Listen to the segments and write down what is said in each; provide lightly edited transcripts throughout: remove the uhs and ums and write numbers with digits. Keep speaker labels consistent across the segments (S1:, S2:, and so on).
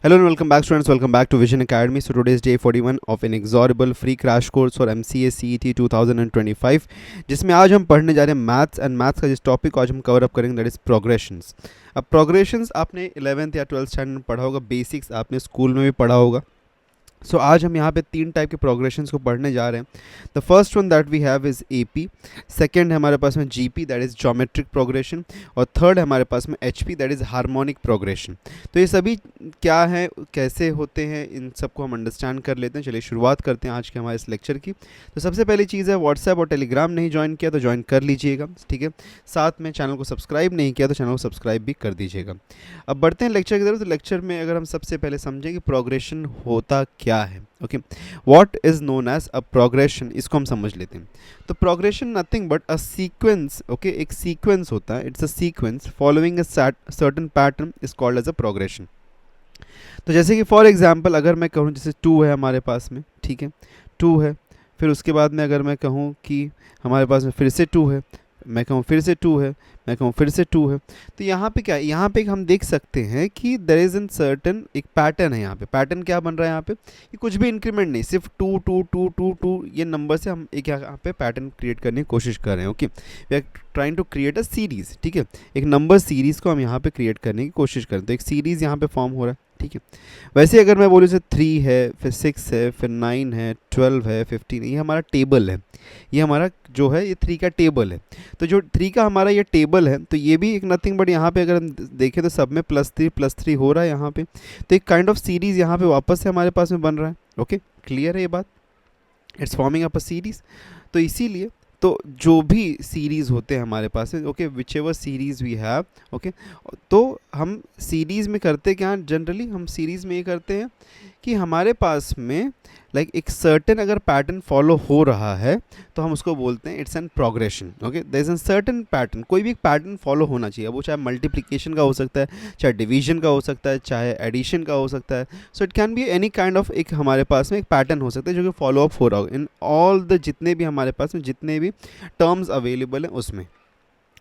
S1: Hello and welcome back students, welcome back to Vision Academy. So today is day 41 of an inexorable free crash course for MCA CET 2025 जिसमें आज हम पढ़ने जा रहे हैं maths and maths का जिस टॉपिक आज हम कवर अप करेंगे दैट इज़ प्रोग्रेशंस। अब प्रोग्रेशंस आपने 11th या 12th स्टैंडर्ड में पढ़ा होगा, बेसिक्स आपने स्कूल में भी पढ़ा होगा। सो आज हम यहाँ पे तीन टाइप के प्रोग्रेशंस को पढ़ने जा रहे हैं। The first one that we have is AP, second है हमारे पास में GP that is geometric progression, और थर्ड है हमारे पास में HP that is harmonic progression. तो ये सभी क्या है, कैसे होते हैं, इन सबको हम अंडरस्टैंड कर लेते हैं। चलिए शुरुआत करते हैं आज के हमारे इस लेक्चर की। तो सबसे पहली चीज़ है, व्हाट्सएप और टेलीग्राम नहीं ज्वाइन किया तो ज्वाइन कर लीजिएगा, ठीक है। साथ में चैनल को सब्सक्राइब नहीं किया तो चैनल को सब्सक्राइब भी कर दीजिएगा। अब बढ़ते हैं लेक्चर की तरफ। तो लेक्चर में अगर हम सबसे पहले समझें कि प्रोग्रेशन होता क्या है, okay, what is known as a progression, इसको हम समझ लेते हैं। तो progression nothing but a sequence, okay, एक सीक्वेंस होता है, it's a sequence following a certain pattern is called as a progression. तो जैसे कि फॉर एग्जांपल अगर मैं कहूँ जैसे 2 है हमारे पास में, ठीक है, 2 है, फिर उसके बाद में अगर मैं कहूँ कि हमारे पास में फिर से 2 है, मैं कहूँ फिर से 2 है, मैं कहूँ फिर से 2 है, तो यहाँ पे क्या है, यहाँ पे हम देख सकते हैं कि देयर इज एन सर्टन एक पैटर्न है। यहाँ पे पैटर्न क्या बन रहा है, यहाँ पे कि कुछ भी इंक्रीमेंट नहीं, सिर्फ 2 2 2 2 2 ये नंबर से हम एक यहाँ पे पैटर्न क्रिएट करने की कोशिश कर रहे हैं। Okay, we are trying to create a series, ठीक है, एक नंबर सीरीज को हम यहाँ पे क्रिएट करने की कोशिश करें, तो एक सीरीज यहाँ पे फॉर्म हो रहा है, ठीक है। वैसे अगर मैं बोलूँ जैसे 3 है, फिर 6 है, फिर 9 है, 12 है, 15, ये हमारा टेबल है, ये हमारा जो है ये 3 का टेबल है। तो जो 3 का हमारा ये टेबल है, तो ये भी एक नथिंग बट यहाँ पे अगर हम देखें तो सब में +3 हो रहा है यहाँ पे, तो एक काइंड ऑफ सीरीज़ यहाँ पे वापस से हमारे पास में बन रहा है। ओके, क्लियर है ये बात, it's forming up a series. तो इसीलिए तो जो भी सीरीज़ होते हैं हमारे पास में, okay, whichever series we have, okay, तो हम सीरीज़ में करते क्या, जनरली हम सीरीज़ में ये करते हैं कि हमारे पास में लाइक एक सर्टेन अगर पैटर्न फॉलो हो रहा है तो हम उसको बोलते हैं it's an progression. Okay, there is an certain pattern, कोई भी एक पैटर्न फॉलो होना चाहिए, वो चाहे मल्टीप्लिकेशन का हो सकता है, चाहे डिवीजन का हो सकता है, चाहे एडिशन का हो सकता है। So it can be any kind of एक हमारे पास में एक पैटर्न हो सकता है जो कि फॉलो अप हो रहा हो इन ऑल द जितने भी हमारे पास में जितने भी टर्म्स अवेलेबल हैं उसमें।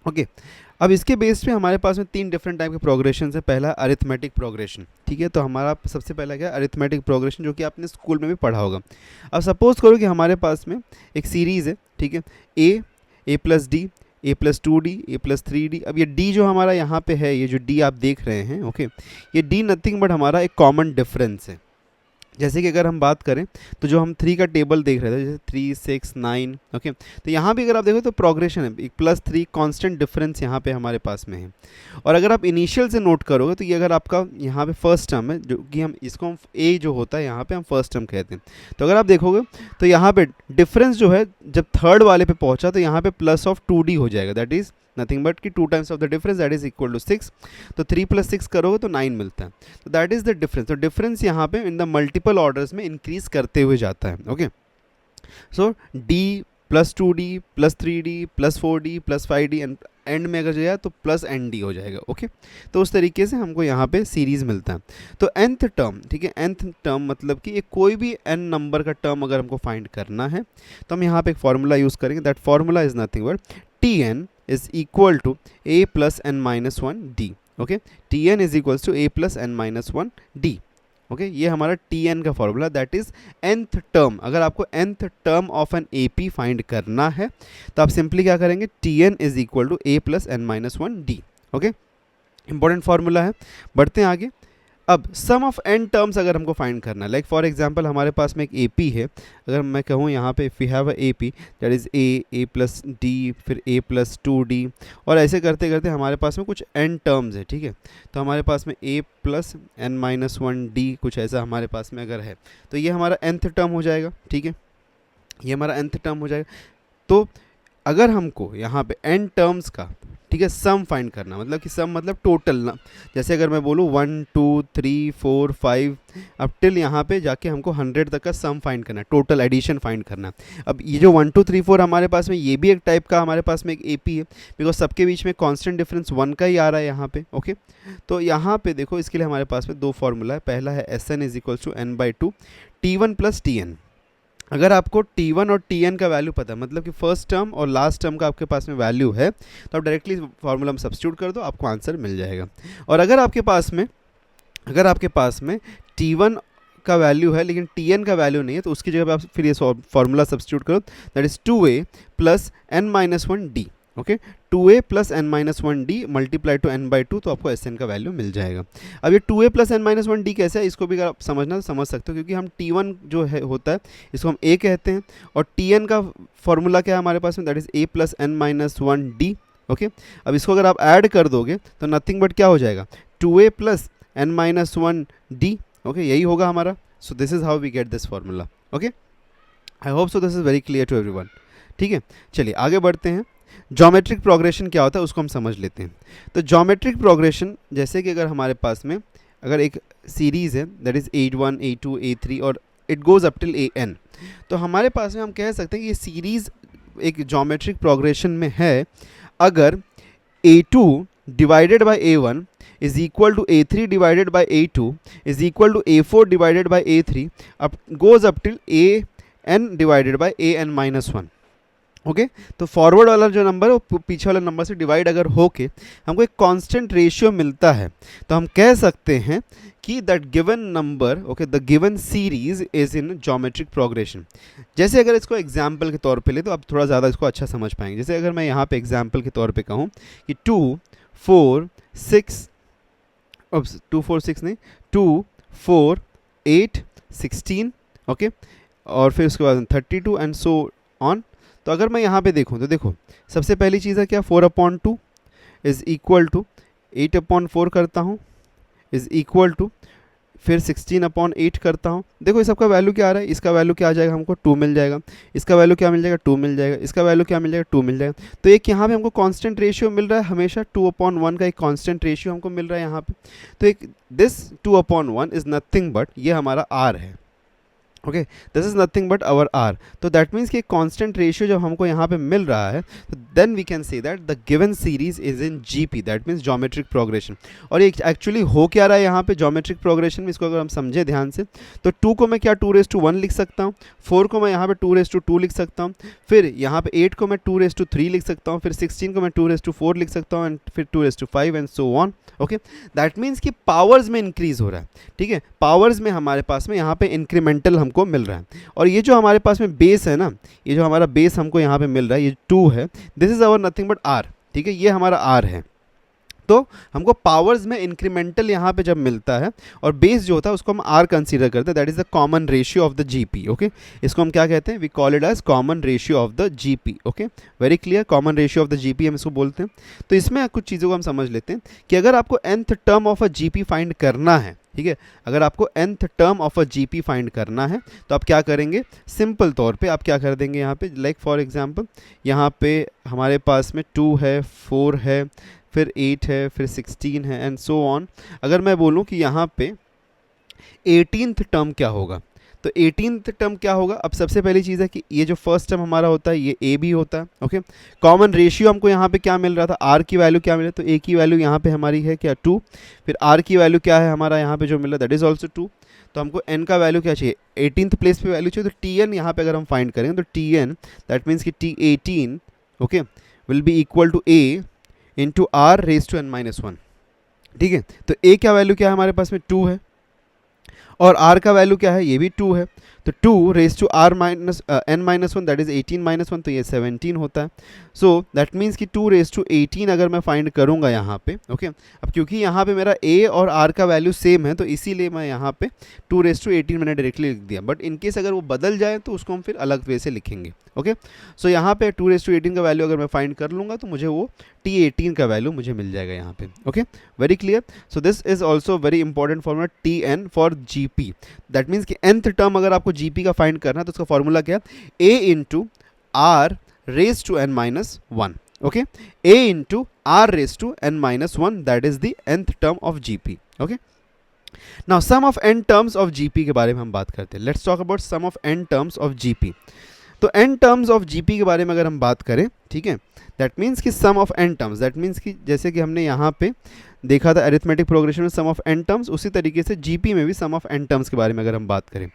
S1: ओके, अब इसके बेस पे हमारे पास में 3 डिफरेंट टाइप के प्रोग्रेशन है। पहला अरिथमेटिक प्रोग्रेशन, ठीक है, तो हमारा सबसे पहला क्या है, अरिथमेटिक प्रोग्रेशन, जो कि आपने स्कूल में भी पढ़ा होगा। अब सपोज करो कि हमारे पास में एक सीरीज़ है, ठीक है, ए प्लस डी, A+2D, A+3D। अब ये D जो हमारा यहाँ पे है, ये जो D आप देख रहे हैं, ओके, ये D नथिंग बट हमारा एक कॉमन डिफरेंस है। जैसे कि अगर हम बात करें तो जो हम 3 का टेबल देख रहे थे, जैसे 3 6 9, ओके, तो यहाँ भी अगर आप देखो तो प्रोग्रेशन है, एक +3 कांस्टेंट डिफरेंस यहाँ पे हमारे पास में है। और अगर आप इनिशियल से नोट करोगे तो ये अगर आपका यहाँ पे फर्स्ट टर्म है, जो कि हम इसको हम ए जो होता है यहाँ पे हम फर्स्ट टर्म कहते हैं। तो अगर आप देखोगे तो यहाँ पे डिफरेंस जो है जब थर्ड वाले पे पहुँचा तो यहाँ पे +2D हो जाएगा, दैट इज़ नथिंग बट कि 2 times of the difference that is equal to 6। तो 3 + 6 करोगे तो 9 मिलता है, तो दैट इज द डिफरेंस। तो डिफरेंस यहाँ पे इन द मल्टीपल ऑर्डर्स में इंक्रीज करते हुए जाता है। Okay, so D +2D +3D +4D +5D and में अगर जाए तो +ND हो जाएगा। ओके, तो उस तरीके से हमको यहाँ पे सीरीज मिलता है। तो nth टर्म, ठीक है, nth टर्म मतलब कि एक कोई भी n नंबर का टर्म अगर हमको फाइंड करना है तो हम यहाँ पे एक फार्मूला यूज़ करेंगे, that formula is nothing but Tn is equal to a plus n minus 1 d। Okay, Tn is equals to a plus n minus 1 d। Okay, ये हमारा Tn का formula, that is nth term. अगर आपको nth term of an AP find करना है तो आप simply क्या करेंगे, Tn is equal to a plus n minus 1 d। Okay, important formula है। बढ़ते हैं आगे। अब सम ऑफ n टर्म्स अगर हमको फाइंड करना है, लाइक फॉर एग्जांपल हमारे पास में एक AP है, अगर मैं कहूँ यहाँ पे if we have a AP that is a plus d, फिर A+2D, और ऐसे करते करते हमारे पास में कुछ n टर्म्स है, ठीक है। तो हमारे पास में a प्लस n-1d कुछ ऐसा हमारे पास में अगर है, तो ये हमारा nth टर्म हो जाएगा, ठीक है, ये हमारा nth टर्म हो जाएगा। तो अगर हमको यहाँ पे n टर्म्स का, ठीक है, सम फाइंड करना, मतलब कि सम मतलब टोटल ना, जैसे अगर मैं बोलूँ 1 2 3 4 5 अब टिल यहाँ पे जाके हमको 100 तक का सम फाइंड करना है, टोटल एडिशन फाइंड करना है। अब ये जो 1 2 3 4 हमारे पास में, ये भी एक टाइप का हमारे पास में एक AP है, बिकॉज सबके बीच में कांस्टेंट डिफरेंस 1 का ही आ रहा है यहाँ पे। ओके, तो यहाँ पे देखो इसके लिए हमारे पास में 2 फार्मूला है। पहला है Sn = n/2 T1 + Tn। अगर आपको T1 और Tn का वैल्यू पता है, मतलब कि फर्स्ट टर्म और लास्ट टर्म का आपके पास में वैल्यू है, तो आप डायरेक्टली फार्मूला में सब्स्टिट्यूट कर दो, आपको आंसर मिल जाएगा। और अगर आपके पास में अगर आपके पास में T1 का वैल्यू है लेकिन Tn का वैल्यू नहीं है, तो उसकी जगह पे आप फिर ये फॉर्मूला सब्स्टिट्यूट करो, that is 2a plus n minus 1d। Okay, 2a plus n minus 1d multiply to n by 2, तो आपको Sn का वैल्यू मिल जाएगा। अब ये 2a plus n minus 1d कैसे है, इसको भी अगर आप समझना तो समझ सकते हो, क्योंकि हम T1 जो है होता है इसको हम a कहते हैं, और Tn का फॉर्मूला क्या है हमारे पास में, that is a plus n minus 1d। Okay, अब इसको अगर आप ऐड कर दोगे तो नथिंग बट क्या हो जाएगा, 2a plus n minus 1d। Okay, यही होगा हमारा। So this is how we get this formula. Okay, I hope so this is very clear to everyone. ठीक है, चलिए आगे बढ़ते हैं। ज्योमेट्रिक प्रोग्रेशन क्या होता है उसको हम समझ लेते हैं। तो ज्योमेट्रिक प्रोग्रेशन, जैसे कि अगर हमारे पास में अगर एक सीरीज़ है that is A1 A2 A3 और it goes up till AN, तो हमारे पास में हम कह सकते हैं कि ये सीरीज़ एक ज्योमेट्रिक प्रोग्रेशन में है अगर A2 divided by A1 is equal to A3 divided by A2 is equal to A4 divided by A3 up goes up till AN divided by AN minus 1। Okay, तो forward वाला जो number है वो पीछे वाले नंबर से divide अगर होके हमको एक कांस्टेंट रेशियो मिलता है, तो हम कह सकते हैं कि that given number, okay, the given series is in geometric progression. जैसे अगर इसको एग्जाम्पल के तौर पे ले तो आप थोड़ा ज़्यादा इसको अच्छा समझ पाएंगे। जैसे अगर मैं यहाँ पे एग्जाम्पल के तौर पे कहूँ कि 2 4 6 2 4 6 नहीं 2 4 8 16, ओके, और फिर उसके बाद 32 एंड सो ऑन। तो अगर मैं यहाँ पे देखूँ तो देखो सबसे पहली चीज़ है क्या, 4/2 इज़ इक्वल टू 8/4 करता हूँ इज़ इक्वल टू फिर 16/8 करता हूँ। देखो इस सबका वैल्यू क्या आ रहा है, इसका वैल्यू क्या आ जाएगा, हमको 2 मिल जाएगा, इसका वैल्यू क्या मिल जाएगा, 2 मिल जाएगा, इसका वैल्यू क्या मिल जाएगा, 2 मिल जाएगा। तो एक यहाँ पे हमको कांस्टेंट रेशियो मिल रहा है, हमेशा 2/1 का एक कांस्टेंट रेशियो हमको मिल रहा है यहाँ पे। तो एक दिस 2/1 इज़ नथिंग बट ये हमारा आर है। Okay, this is nothing but our r. तो दैट मीन्स कि कांस्टेंट रेशियो जब हमको यहाँ पे मिल रहा है, तो then we can say that the given series is in GP, that means geometric progression. और ये एक्चुअली हो क्या रहा है यहाँ पे ज्योमेट्रिक प्रोग्रेशन में, इसको अगर हम समझे ध्यान से, तो 2 को मैं क्या 2⁻1 लिख सकता हूँ, 4 को मैं यहाँ पे 2⁻2 लिख सकता हूँ, फिर यहाँ पे 8 को मैं 2⁻3 लिख सकता हूँ, फिर 16 को मैं 2⁻4 लिख सकता हूँ, एंड फिर 2⁻5 and so on. Okay, that means कि पावर्स में इंक्रीज हो रहा है। ठीक है, पावर्स में हमारे पास में यहाँ पे इंक्रीमेंटल हमको मिल रहा है। और ये जो हमारे पास में बेस है ना, ये जो हमारा बेस हमको यहाँ पे मिल रहा है, ये 2 है, this is our nothing but r. ठीक है, ये हमारा आर है। तो हमको पावर्स में इंक्रीमेंटल यहाँ पे जब मिलता है और बेस जो होता है उसको हम आर कंसीडर करते हैं, that is the common ratio of the GP. Okay, इसको हम क्या कहते हैं, we call it as common ratio of the GP. Okay, very clear, common ratio of the GP हम इसको बोलते हैं। तो इसमें कुछ चीज़ों को हम समझ लेते हैं कि अगर आपको nth term of a GP find करना है, ठीक है, अगर आपको nth term of a GP find करना है तो आप क्या करेंगे, सिंपल तौर पे आप क्या कर देंगे यहाँ पे, लाइक फॉर एग्जांपल यहाँ पे हमारे पास में 2 है, 4 है, फिर 8 है, फिर 16 है एंड सो ऑन। अगर मैं बोलूँ कि यहाँ पे 18th टर्म क्या होगा, तो 18th टर्म क्या होगा, अब सबसे पहली चीज़ है कि ये जो फर्स्ट टर्म हमारा होता है ये ए भी होता है। ओके, कॉमन रेशियो हमको यहाँ पे क्या मिल रहा था, आर की वैल्यू क्या मिल रहा है, तो ए की वैल्यू यहाँ पे हमारी है क्या 2, फिर आर की वैल्यू क्या है हमारा यहाँ पे जो मिल रहा है दैट इज़ ऑल्सो 2। तो हमको एन का वैल्यू क्या चाहिए, 18th प्लेस पे वैल्यू चाहिए, तो टी एन यहाँ पे अगर हम फाइंड करेंगे तो टी एन दैट मीन्स कि T18 okay will be equal to a into r raise to n-1। ठीक है, तो ए क्या वैल्यू क्या है हमारे पास में 2 है, और आर का वैल्यू क्या है, ये भी 2 है, तो 2 raise to r minus n-1 that is 18-1, तो ये 17 होता है। सो दैट मीन्स कि 2 रेज टू 18 अगर मैं फाइंड करूंगा यहाँ पे, ओके, अब क्योंकि यहाँ पे मेरा a और r का वैल्यू सेम है तो इसीलिए मैं यहाँ पे 2 रेज टू 18 मैंने डायरेक्टली लिख दिया, बट इनकेस अगर वो बदल जाए तो उसको हम फिर अलग वे से लिखेंगे। ओके, सो यहाँ पे 2 रेज टू 18 का वैल्यू अगर मैं फाइंड कर लूँगा तो मुझे वो T18 का वैल्यू मुझे मिल जाएगा यहाँ पे। Okay, very clear. So this is also very important formula Tn for GP, that means कि nth टर्म अगर आपको जीपी का फाइंड करना है तो उसका फॉर्मूला क्या है, a into r raise to n-1। Okay, a into r raise to n-1 that is the nth term of GP. Okay, now sum of n terms of GP के बारे में हम बात करते हैं। Let's talk about sum of n terms of GP. तो n terms of GP के बारे में अगर हम बात करें, ठीक है, दैट मीन्स कि sum of n terms, that means कि जैसे कि हमने यहाँ पे देखा था अरिथमेटिक प्रोग्रेशन में सम ऑफ n टर्म्स, उसी तरीके से जीपी में भी सम ऑफ n टर्म्स के बारे में अगर हम बात करें।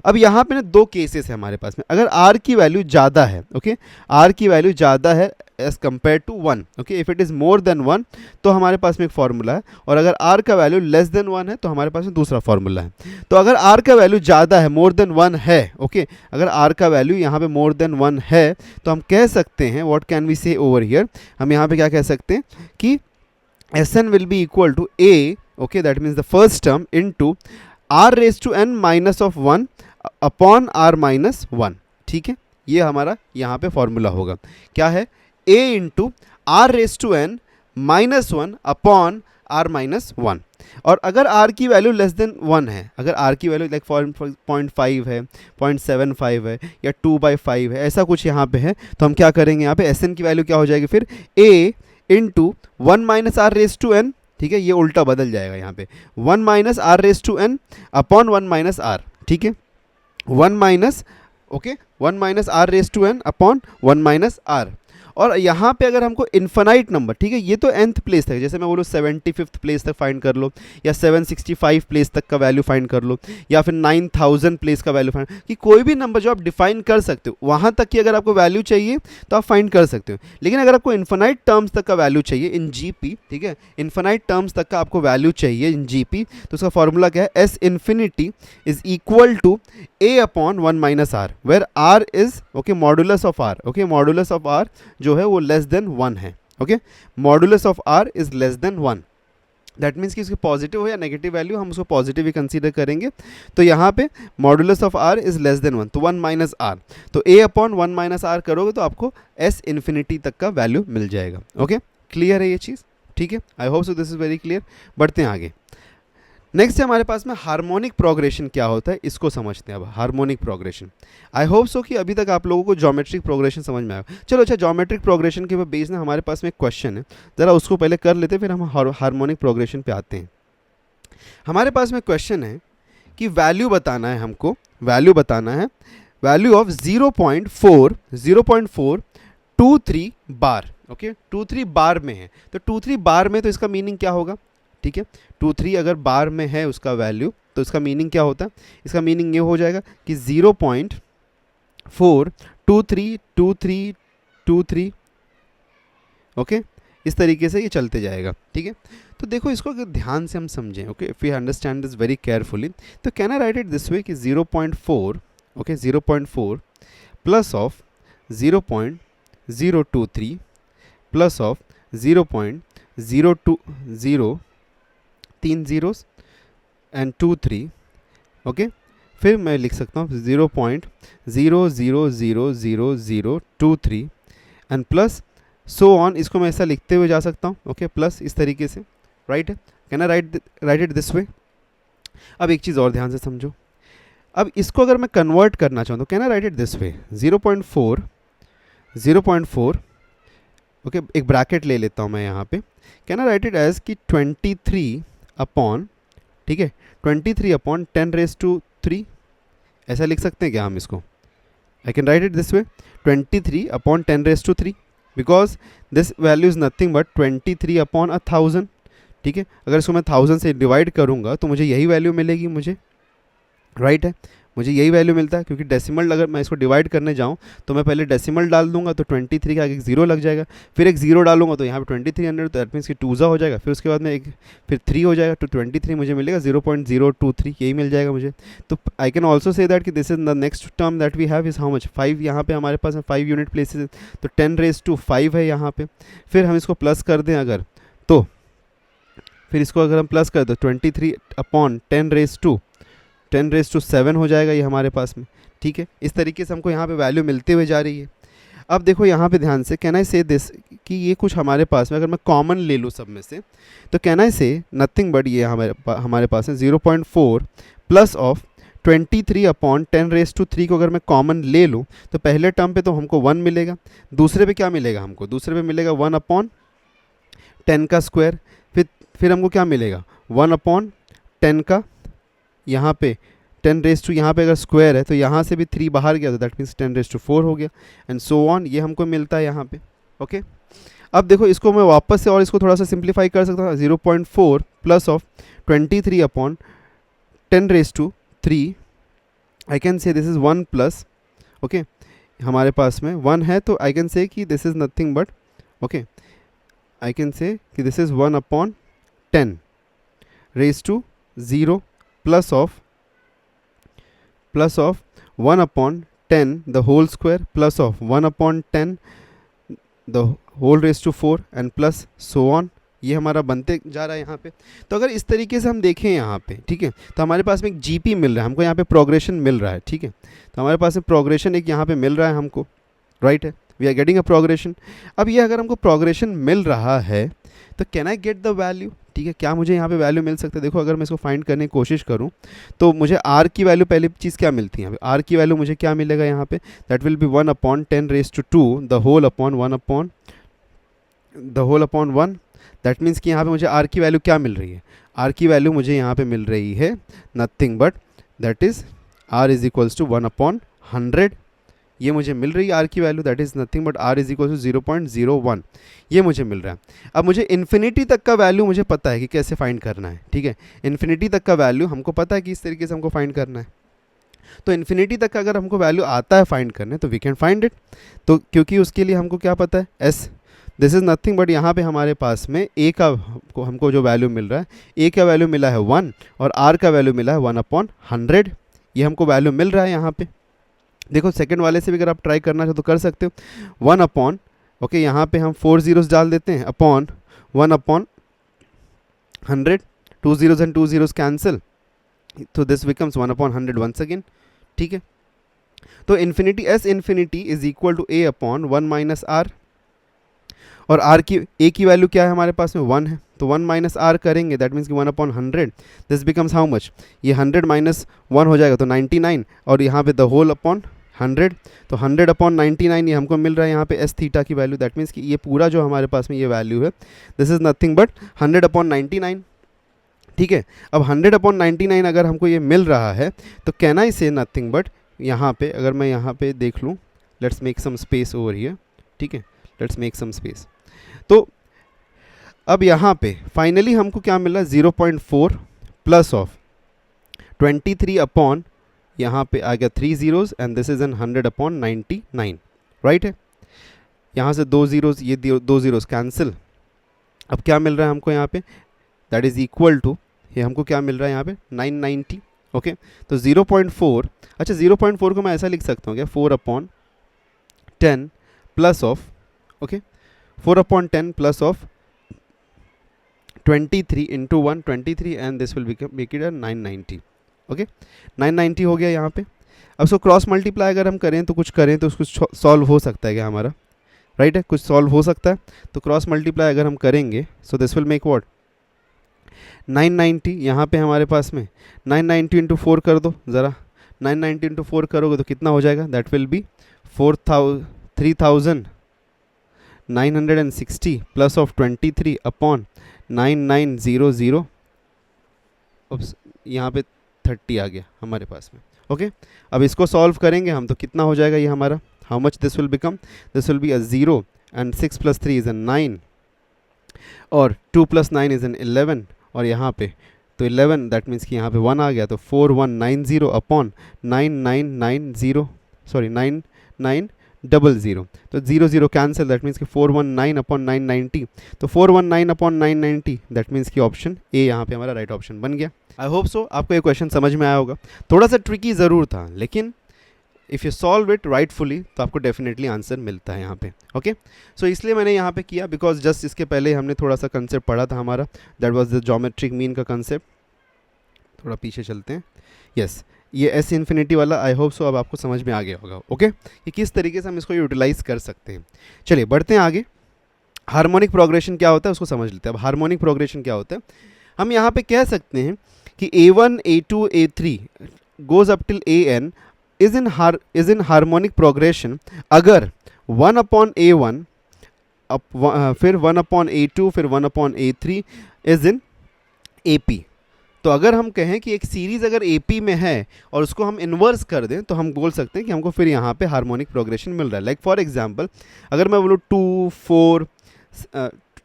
S1: अब यहाँ पे ना 2 केसेस है हमारे पास में, अगर r की वैल्यू ज़्यादा है, ओके, r की वैल्यू ज़्यादा है as compare to 1. Okay, if it is more than 1 तो हमारे पास में एक फार्मूला है, और अगर r का वैल्यू लेस देन 1 है तो हमारे पास में दूसरा फार्मूला है. तो अगर r का वैल्यू ज़्यादा है, मोर देन 1 है, ओके, अगर r का वैल्यू यहाँ पे मोर देन 1 है तो हम कह सकते हैं, व्हाट कैन वी से ओवर हियर, हम यहाँ पे क्या कह सकते हैं कि Sn will be equal to a, okay, that means the first term into r raised to n minus of 1 upon r minus 1. ठीक है, ये हमारा यहाँ पे फॉर्मूला होगा. क्या है? a into r raise to n minus 1 upon r minus 1. और अगर r की वैल्यू लेस देन 1 है, अगर r की वैल्यू लाइक 0.5 है, 0.75 है, या 2/5 है, ऐसा कुछ यहाँ पे है, तो हम क्या करेंगे, यहाँ पे Sn की वैल्यू क्या हो जाएगी फिर, a into 1 minus r raise to n. ठीक है, ये उल्टा बदल जाएगा यहाँ पे, 1 minus r raise to n upon 1 minus r. ठीक है, 1 minus, okay, 1 minus r raise to n upon 1 minus r. और यहाँ पे अगर हमको इन्फानाइट नंबर, ठीक है, ये तो nth प्लेस तक, जैसे मैं बोलूँ 75th प्लेस तक फाइंड कर लो, या 765 प्लेस तक का वैल्यू फाइंड कर लो, या फिर 9000 प्लेस का वैल्यू फाइंड, कि कोई भी नंबर जो आप डिफाइन कर सकते हो वहाँ तक की अगर आपको वैल्यू चाहिए तो आप फाइंड कर सकते हो. लेकिन अगर आपको इन्फानाइट टर्म्स तक का वैल्यू चाहिए इन जीपी, ठीक है, इन्फानाइट टर्म्स तक का आपको वैल्यू चाहिए इन जीपी, तो उसका फॉर्मूला क्या है, S infinity is equal to a upon 1 minus r, where r is, okay, modulus of r. Okay, modulus of r जो है वो लेस देन 1 है. Okay, modulus of r is less than 1. That means कि उसकी positive हो या negative value हम उसको पॉजिटिव ही कंसीडर करेंगे. तो यहाँ पे modulus of r is less than 1, तो 1 माइनस आर, तो a अपॉन 1 माइनस आर करोगे तो आपको s इन्फिनिटी तक का वैल्यू मिल जाएगा. ओके, क्लियर है ये चीज़? ठीक है, I hope so this is very clear. बढ़ते हैं आगे. नेक्स्ट है हमारे पास में हार्मोनिक प्रोग्रेशन क्या होता है, इसको समझते हैं. अब हार्मोनिक प्रोग्रेशन, आई होप सो कि अभी तक आप लोगों को ज्योमेट्रिक प्रोग्रेशन समझ में आया. चलो अच्छा, ज्योमेट्रिक प्रोग्रेशन के बेस में हमारे पास में एक क्वेश्चन है, ज़रा उसको पहले कर लेते हैं, फिर हम हार्मोनिक प्रोग्रेशन पे आते हैं. हमारे पास में क्वेश्चन है कि वैल्यू बताना है हमको, वैल्यू बताना है, वैल्यू ऑफ 0.423 बार. ओके, 23 बार में है, तो 23 बार में तो इसका मीनिंग क्या होगा? ठीक है, 23 अगर बार में है उसका वैल्यू, तो इसका मीनिंग क्या होता है? इसका मीनिंग ये हो जाएगा कि 0.4232323. ओके, इस तरीके से ये चलते जाएगा. ठीक है, तो देखो इसको अगर ध्यान से हम समझें, okay, if we understand this very carefully, तो can I write it this way कि 0.4, okay, 0.4 plus of 0.023 plus of 0.020, 3 zeros and 2 3. Okay, फिर मैं लिख सकता हूँ 0.000023 एंड प्लस सो ऑन. इसको मैं ऐसा लिखते हुए जा सकता हूँ, ओके, प्लस इस तरीके से, राइट है. Can I write it this वे? अब एक चीज़ और ध्यान से समझो. अब इसको अगर मैं कन्वर्ट करना चाहूँ तो can I write it this way, 0.4, okay, एक ब्रैकेट ले लेता हूँ मैं यहाँ पे. Can I write it as कि 23 अपॉन, ठीक है, 23 अपॉन 10⁻³ ऐसा लिख सकते हैं क्या हम इसको? आई can right it this way, 23 upon 10⁻³ because this value is nothing but 23 upon 1000. ठीक है, अगर इसको मैं 1000 से डिवाइड करूँगा तो मुझे यही वैल्यू मिलेगी मुझे, राइट है, मुझे यही वैल्यू मिलता है. क्योंकि डेसिमल अगर मैं इसको डिवाइड करने जाऊँ तो मैं पहले डेसिमल डाल दूंगा, तो 23 के आगे एक 0 लग जाएगा, फिर एक 0 डालूंगा तो यहाँ पे 2300, तो दैट मीन्स कि 2 हो जाएगा, फिर उसके बाद में फिर 3 हो जाएगा, तो 23 मुझे मिलेगा 0.023, यही मिल जाएगा मुझे. तो I can also say that कि this is the next term that we have is how much, 5. यहाँ पे हमारे पास 5 यूनिट प्लेसेस, तो 10⁻5 है यहाँ पे. फिर हम इसको प्लस कर दें अगर, तो फिर इसको अगर हम प्लस कर दें 23 अपॉन 10⁻7 हो जाएगा ये हमारे पास में. ठीक है, इस तरीके से हमको यहाँ पे वैल्यू मिलते हुए जा रही है. अब देखो यहाँ पे ध्यान से, कैन आई से दिस कि ये कुछ हमारे पास में अगर मैं कॉमन ले लूँ सब में से, तो कैन आई से नथिंग बट ये हमारे पास है 0.4 प्लस ऑफ 23 अपॉन 10⁻³ को अगर मैं कॉमन ले लूँ तो पहले टर्म पे तो हमको 1 मिलेगा, दूसरे पे क्या मिलेगा हमको? दूसरे पे मिलेगा 1 अपॉन 10 का स्क्वायर, फिर हमको क्या मिलेगा? 1 अपॉन 10 का, यहाँ पे 10⁻, यहाँ पे अगर स्क्वायर है तो यहाँ से भी 3 बाहर गया तो दैट मीन्स 10⁻4 हो गया, एंड सो ऑन. ये हमको मिलता है यहाँ पे. ओके, अब देखो इसको मैं वापस से और इसको थोड़ा सा सिंप्लीफाई कर सकता हूँ. 0.4 plus of 23 upon 10⁻3, I can से दिस इज़ 1 प्लस, ओके, हमारे पास में 1 है तो आई कैन से कि this is nothing but okay, I can say कि this is 1/10 raise to 0 plus of 1/10 the whole square plus of 1/10 the whole raise to 4 and plus so on. ये हमारा बनते जा रहा है यहाँ पे। तो अगर इस तरीके से हम देखें यहाँ पे, ठीक है, तो हमारे पास में एक जीपी मिल रहा है हमको, यहाँ पे प्रोग्रेशन मिल रहा है, ठीक है। तो हमारे पास में प्रोग्रेशन एक यहाँ पे मिल रहा है हमको, राइट है, we are getting a progression. अब ये अगर हमको प्रोग्रेशन मिल रहा है तो can I get the value, ठीक है, क्या मुझे यहाँ पे वैल्यू मिल सकता है? देखो अगर मैं इसको फाइंड करने की कोशिश करूँ तो मुझे आर की वैल्यू, पहली चीज़ क्या मिलती है यहाँ पे, आर की वैल्यू मुझे क्या मिलेगा यहाँ पे, that will be 1/10 raise to 2 the whole upon 1। That means कि यहाँ पे मुझे आर की वैल्यू क्या मिल रही है, आर की वैल्यू मुझे यहाँ पे मिल रही है nothing but that is r is equals to 1/100। ये मुझे मिल रही है आर की value, that is nothing but r is equal to 0.01, ये मुझे मिल रहा है। अब मुझे इन्फिनिटी तक का वैल्यू मुझे पता है कि कैसे फाइंड करना है, ठीक है, इन्फिनिटी तक का वैल्यू हमको पता है कि इस तरीके से हमको फाइंड करना है। तो इन्फिनिटी तक का अगर हमको वैल्यू आता है फाइंड करने तो वी कैन फाइंड इट। तो क्योंकि उसके लिए हमको क्या पता है, S, this is nothing but यहाँ पे हमारे पास में ए का हमको जो वैल्यू मिल रहा है, ए का वैल्यू मिला है 1 और आर का वैल्यू मिला है 1/100, ये हमको वैल्यू मिल रहा है यहाँ पे। देखो सेकंड वाले से भी अगर आप ट्राई करना चाहो तो कर सकते हो, 1 अपॉन, ओके, यहाँ पे हम 4 zeros डाल देते हैं, upon 1/100, 2 zeros and 2 zeros cancel, तो दिस बिकम्स 1/100 वंस अगेन, ठीक है। तो infinity, S infinity is equal to a upon 1 minus r, और आर की, ए की वैल्यू क्या है हमारे पास में 1 है, तो 1 माइनस आर करेंगे, दैट मीन्स कि 1/100, दिस बिकम्स हाउ मच, ये 100 माइनस 1 हो जाएगा तो 99, और यहाँ पे द होल अपॉन 100, तो 100/99 ये हमको मिल रहा है यहाँ पे एस थीटा की वैल्यू। दैट मीन्स कि ये पूरा जो हमारे पास में ये वैल्यू है, दिस इज़ नथिंग बट 100/99, ठीक है। अब 100/99 अगर हमको ये मिल रहा है तो कैन आई से नथिंग बट, यहाँ पे अगर मैं यहाँ पे देख लूँ, let's make some space over here, ठीक है, लेट्स मेक सम स्पेस। तो अब यहाँ पे फाइनली हमको क्या मिला, 0.4 प्लस ऑफ 23 अपॉन, यहाँ पे आ गया 3 zeros and this is N 100/99, right है। यहाँ से 2 zeros, ये 2 zeros कैंसिल, अब क्या मिल रहा है हमको यहाँ पे, दैट इज इक्वल टू, ये हमको क्या मिल रहा है यहाँ पे 990, ओके। तो 0.4, अच्छा 0.4 को मैं ऐसा लिख सकता हूँ क्या, 4/10 plus of, okay, 4/10 plus of 23 into 1 23 and this will make it 990, okay, 990 हो गया यहाँ पे। अब उसको क्रॉस मल्टीप्लाई अगर हम करें तो कुछ करें तो उसको सॉल्व हो सकता है क्या हमारा, राइट है, कुछ सॉल्व हो सकता है। तो क्रॉस मल्टीप्लाई अगर हम करेंगे सो दिस विल मेक व्हाट, 990, यहाँ पे हमारे पास में 990 इंटू 4 कर दो ज़रा, 990 इंटू 4 करोगे तो कितना हो जाएगा, that will B 3960 plus of 23 upon 9900, यहाँ पे 30 आ गया हमारे पास में, ओके। अब इसको सॉल्व करेंगे हम तो कितना हो जाएगा ये हमारा, how much this will become, this will be a 0 and 6 + 3 is an 9 और 2 + 9 इज एन 11, और यहाँ पे तो 11, दैट मीन्स कि यहाँ पे 1 आ गया, तो 4190 अपॉन 9990, सॉरी 9900, तो 0 0 कैंसिल, दैट मीन्स कि 419/990, तो 419/990, दैट मीन्स कि ऑप्शन ए यहाँ पे हमारा राइट ऑप्शन बन गया। आई होप सो आपको ये क्वेश्चन समझ में आया होगा, थोड़ा सा ट्रिकी ज़रूर था, लेकिन if you solve it rightfully तो आपको डेफिनेटली आंसर मिलता है यहाँ पे, ओके। सो इसलिए मैंने यहाँ पे किया बिकॉज जस्ट इसके पहले हमने थोड़ा सा कंसेप्ट पढ़ा था हमारा, that was the geometric mean का कंसेप्ट। थोड़ा पीछे चलते हैं, यस, ये एस इन्फिनिटी वाला आई होप सो अब आपको समझ में आ गया होगा, ओके, कि किस तरीके से हम इसको यूटिलाइज कर सकते हैं। चलिए बढ़ते हैं आगे, हार्मोनिक प्रोग्रेशन क्या होता है उसको समझ लेते हैं। अब हार्मोनिक प्रोग्रेशन क्या होता है, हम यहाँ पे कह सकते हैं कि A1 A2 A3 goes up till AN is in harmonic progression अगर 1/A1 फिर 1/A2 फिर 1/A3 इज इन AP। तो अगर हम कहें कि एक सीरीज़ अगर AP में है और उसको हम इन्वर्स कर दें तो हम बोल सकते हैं कि हमको फिर यहाँ पे हार्मोनिक प्रोग्रेशन मिल रहा है। लाइक फॉर एग्जांपल अगर मैं बोलूँ 2 4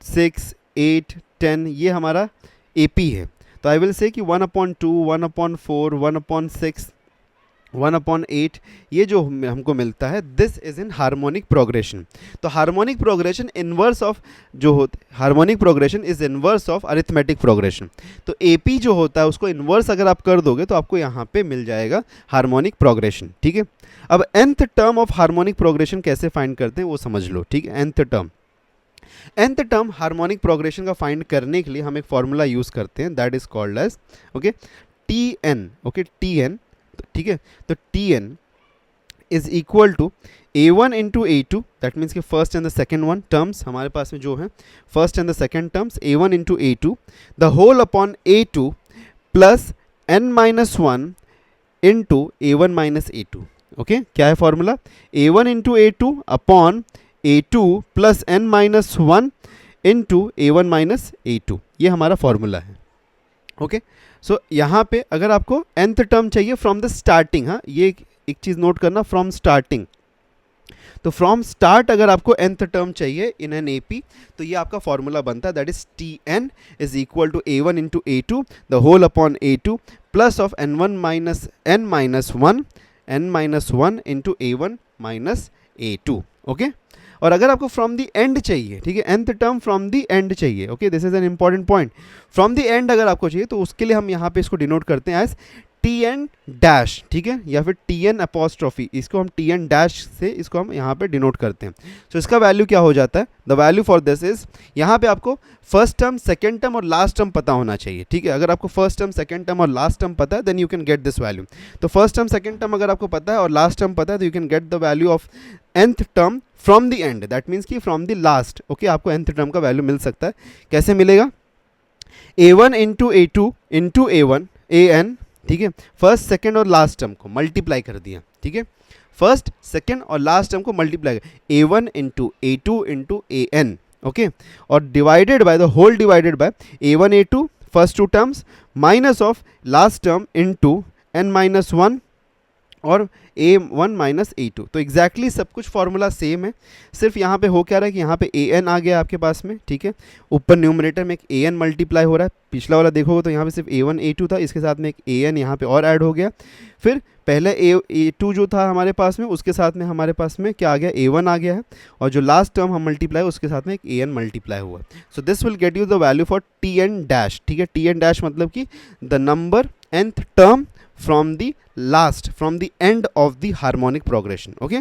S1: 6 8 10 ये हमारा AP है, तो आई विल से कि 1/2 1/4 1/6 1/8 ये जो हमको मिलता है, this is in harmonic progression. तो हार्मोनिक प्रोग्रेशन इनवर्स ऑफ जो होता है, harmonic progression is inverse of arithmetic progression. तो एपी जो होता है उसको इनवर्स अगर आप कर दोगे तो आपको यहाँ पे मिल जाएगा हार्मोनिक प्रोग्रेशन, ठीक है। अब nth term of harmonic progression कैसे फाइंड करते हैं वो समझ लो, ठीक है। nth टर्म हार्मोनिक प्रोग्रेशन का फाइंड करने के लिए हम एक फॉर्मूला यूज करते हैं, that is called as okay Tn, okay Tn, ठीक है। तो Tn is equal to A1 into A2, that means कि first and the second one terms हमारे पास में जो है, first and the second terms A1 into A2 the whole upon A2 plus n-1 into A1 minus A2, okay. क्या है formula? A1 into A2 upon A2 plus n-1 into A1 minus A2, ये हमारा formula है, okay. सो यहाँ पे अगर आपको nth term चाहिए फ्रॉम द स्टार्टिंग, हाँ ये एक चीज़ नोट करना, फ्रॉम स्टार्टिंग, तो फ्रॉम स्टार्ट अगर आपको nth टर्म चाहिए इन एन एपी तो ये आपका फॉर्मूला बनता है, that is Tn is equal to A1 into A2 the whole upon A2 plus of n1 minus n-1 into A1 minus A2, okay. और अगर आपको फ्रॉम द एंड चाहिए, ठीक है, nth term from the end चाहिए, okay, this is an important point. From the end अगर आपको चाहिए तो उसके लिए हम यहाँ पे इसको डिनोट करते हैं एज Tn डैश, ठीक है, या फिर Tn अपॉस्ट्रोफी, इसको हम Tn डैश से इसको हम यहाँ पे डिनोट करते हैं। सो इसका वैल्यू क्या हो जाता है? The value for this is, यहाँ पे आपको फर्स्ट टर्म, सेकेंड टर्म और लास्ट टर्म पता होना चाहिए, ठीक है। अगर आपको फर्स्ट टर्म, सेकेंड टर्म और लास्ट टर्म पता है then you can get this value. तो फर्स्ट टर्म, सेकेंड टर्म अगर आपको पता है और लास्ट टर्म पता है तो you can gate the value of nth term from the and, that means कि फ्रॉम द लास्ट, ओके। आपको nth टर्म का वैल्यू मिल सकता है, कैसे मिलेगा? A1 into A2 into A1 An, ठीक है, फर्स्ट सेकेंड और लास्ट टर्म को मल्टीप्लाई कर दिया, ठीक है, फर्स्ट सेकेंड और लास्ट टर्म को मल्टीप्लाई कर A1 into A2 into An, okay, और divided by the whole divided by A1 A2 first two terms minus of last term into n-1 और A1 माइनस A2। तो exactly सब कुछ formula same है, सिर्फ यहाँ पे हो क्या रहा है कि यहाँ पे An आ गया आपके पास में, ठीक है, ऊपर न्यूमरेटर में एक An मल्टीप्लाई हो रहा है। पिछला वाला देखोगे तो यहाँ पे सिर्फ A1 A2 था, इसके साथ में एक An यहाँ पे और ऐड हो गया। फिर पहले A2 जो था हमारे पास में, उसके साथ में हमारे पास में क्या आ गया? A1 आ गया है, और जो लास्ट टर्म हम मल्टीप्लाई उसके साथ में एक An मल्टीप्लाई हुआ। सो this will get you the value for Tn dash, ठीक है। Tn डैश मतलब कि the number nth term from the last, from the end of the harmonic progression, okay.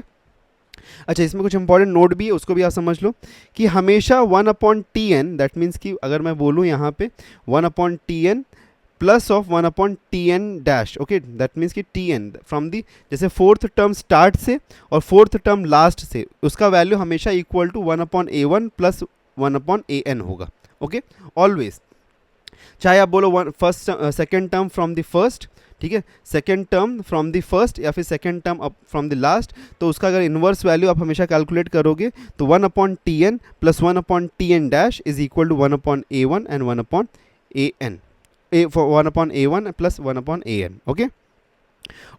S1: अच्छा, इसमें कुछ इंपॉर्टेंट नोट भी है, उसको भी आप समझ लो कि हमेशा 1/Tn, दैट मीन्स कि अगर मैं बोलूँ यहाँ पे 1/Tn plus of 1/Tn dash, okay, that means कि Tn फ्रॉम दी, जैसे फोर्थ टर्म स्टार्ट से और फोर्थ टर्म लास्ट से, उसका वैल्यू हमेशा equal to 1/A1 plus 1/An होगा, ओके, ऑलवेज। चाहे आप बोलो first second term from the first, ठीक है, second term from the first या फिर second term from the last, तो उसका अगर इन्वर्स वैल्यू आप हमेशा कैलकुलेट करोगे तो 1/Tn plus 1/Tn dash is equal to 1/A1 and 1/An, 1/A1 plus 1/An, okay.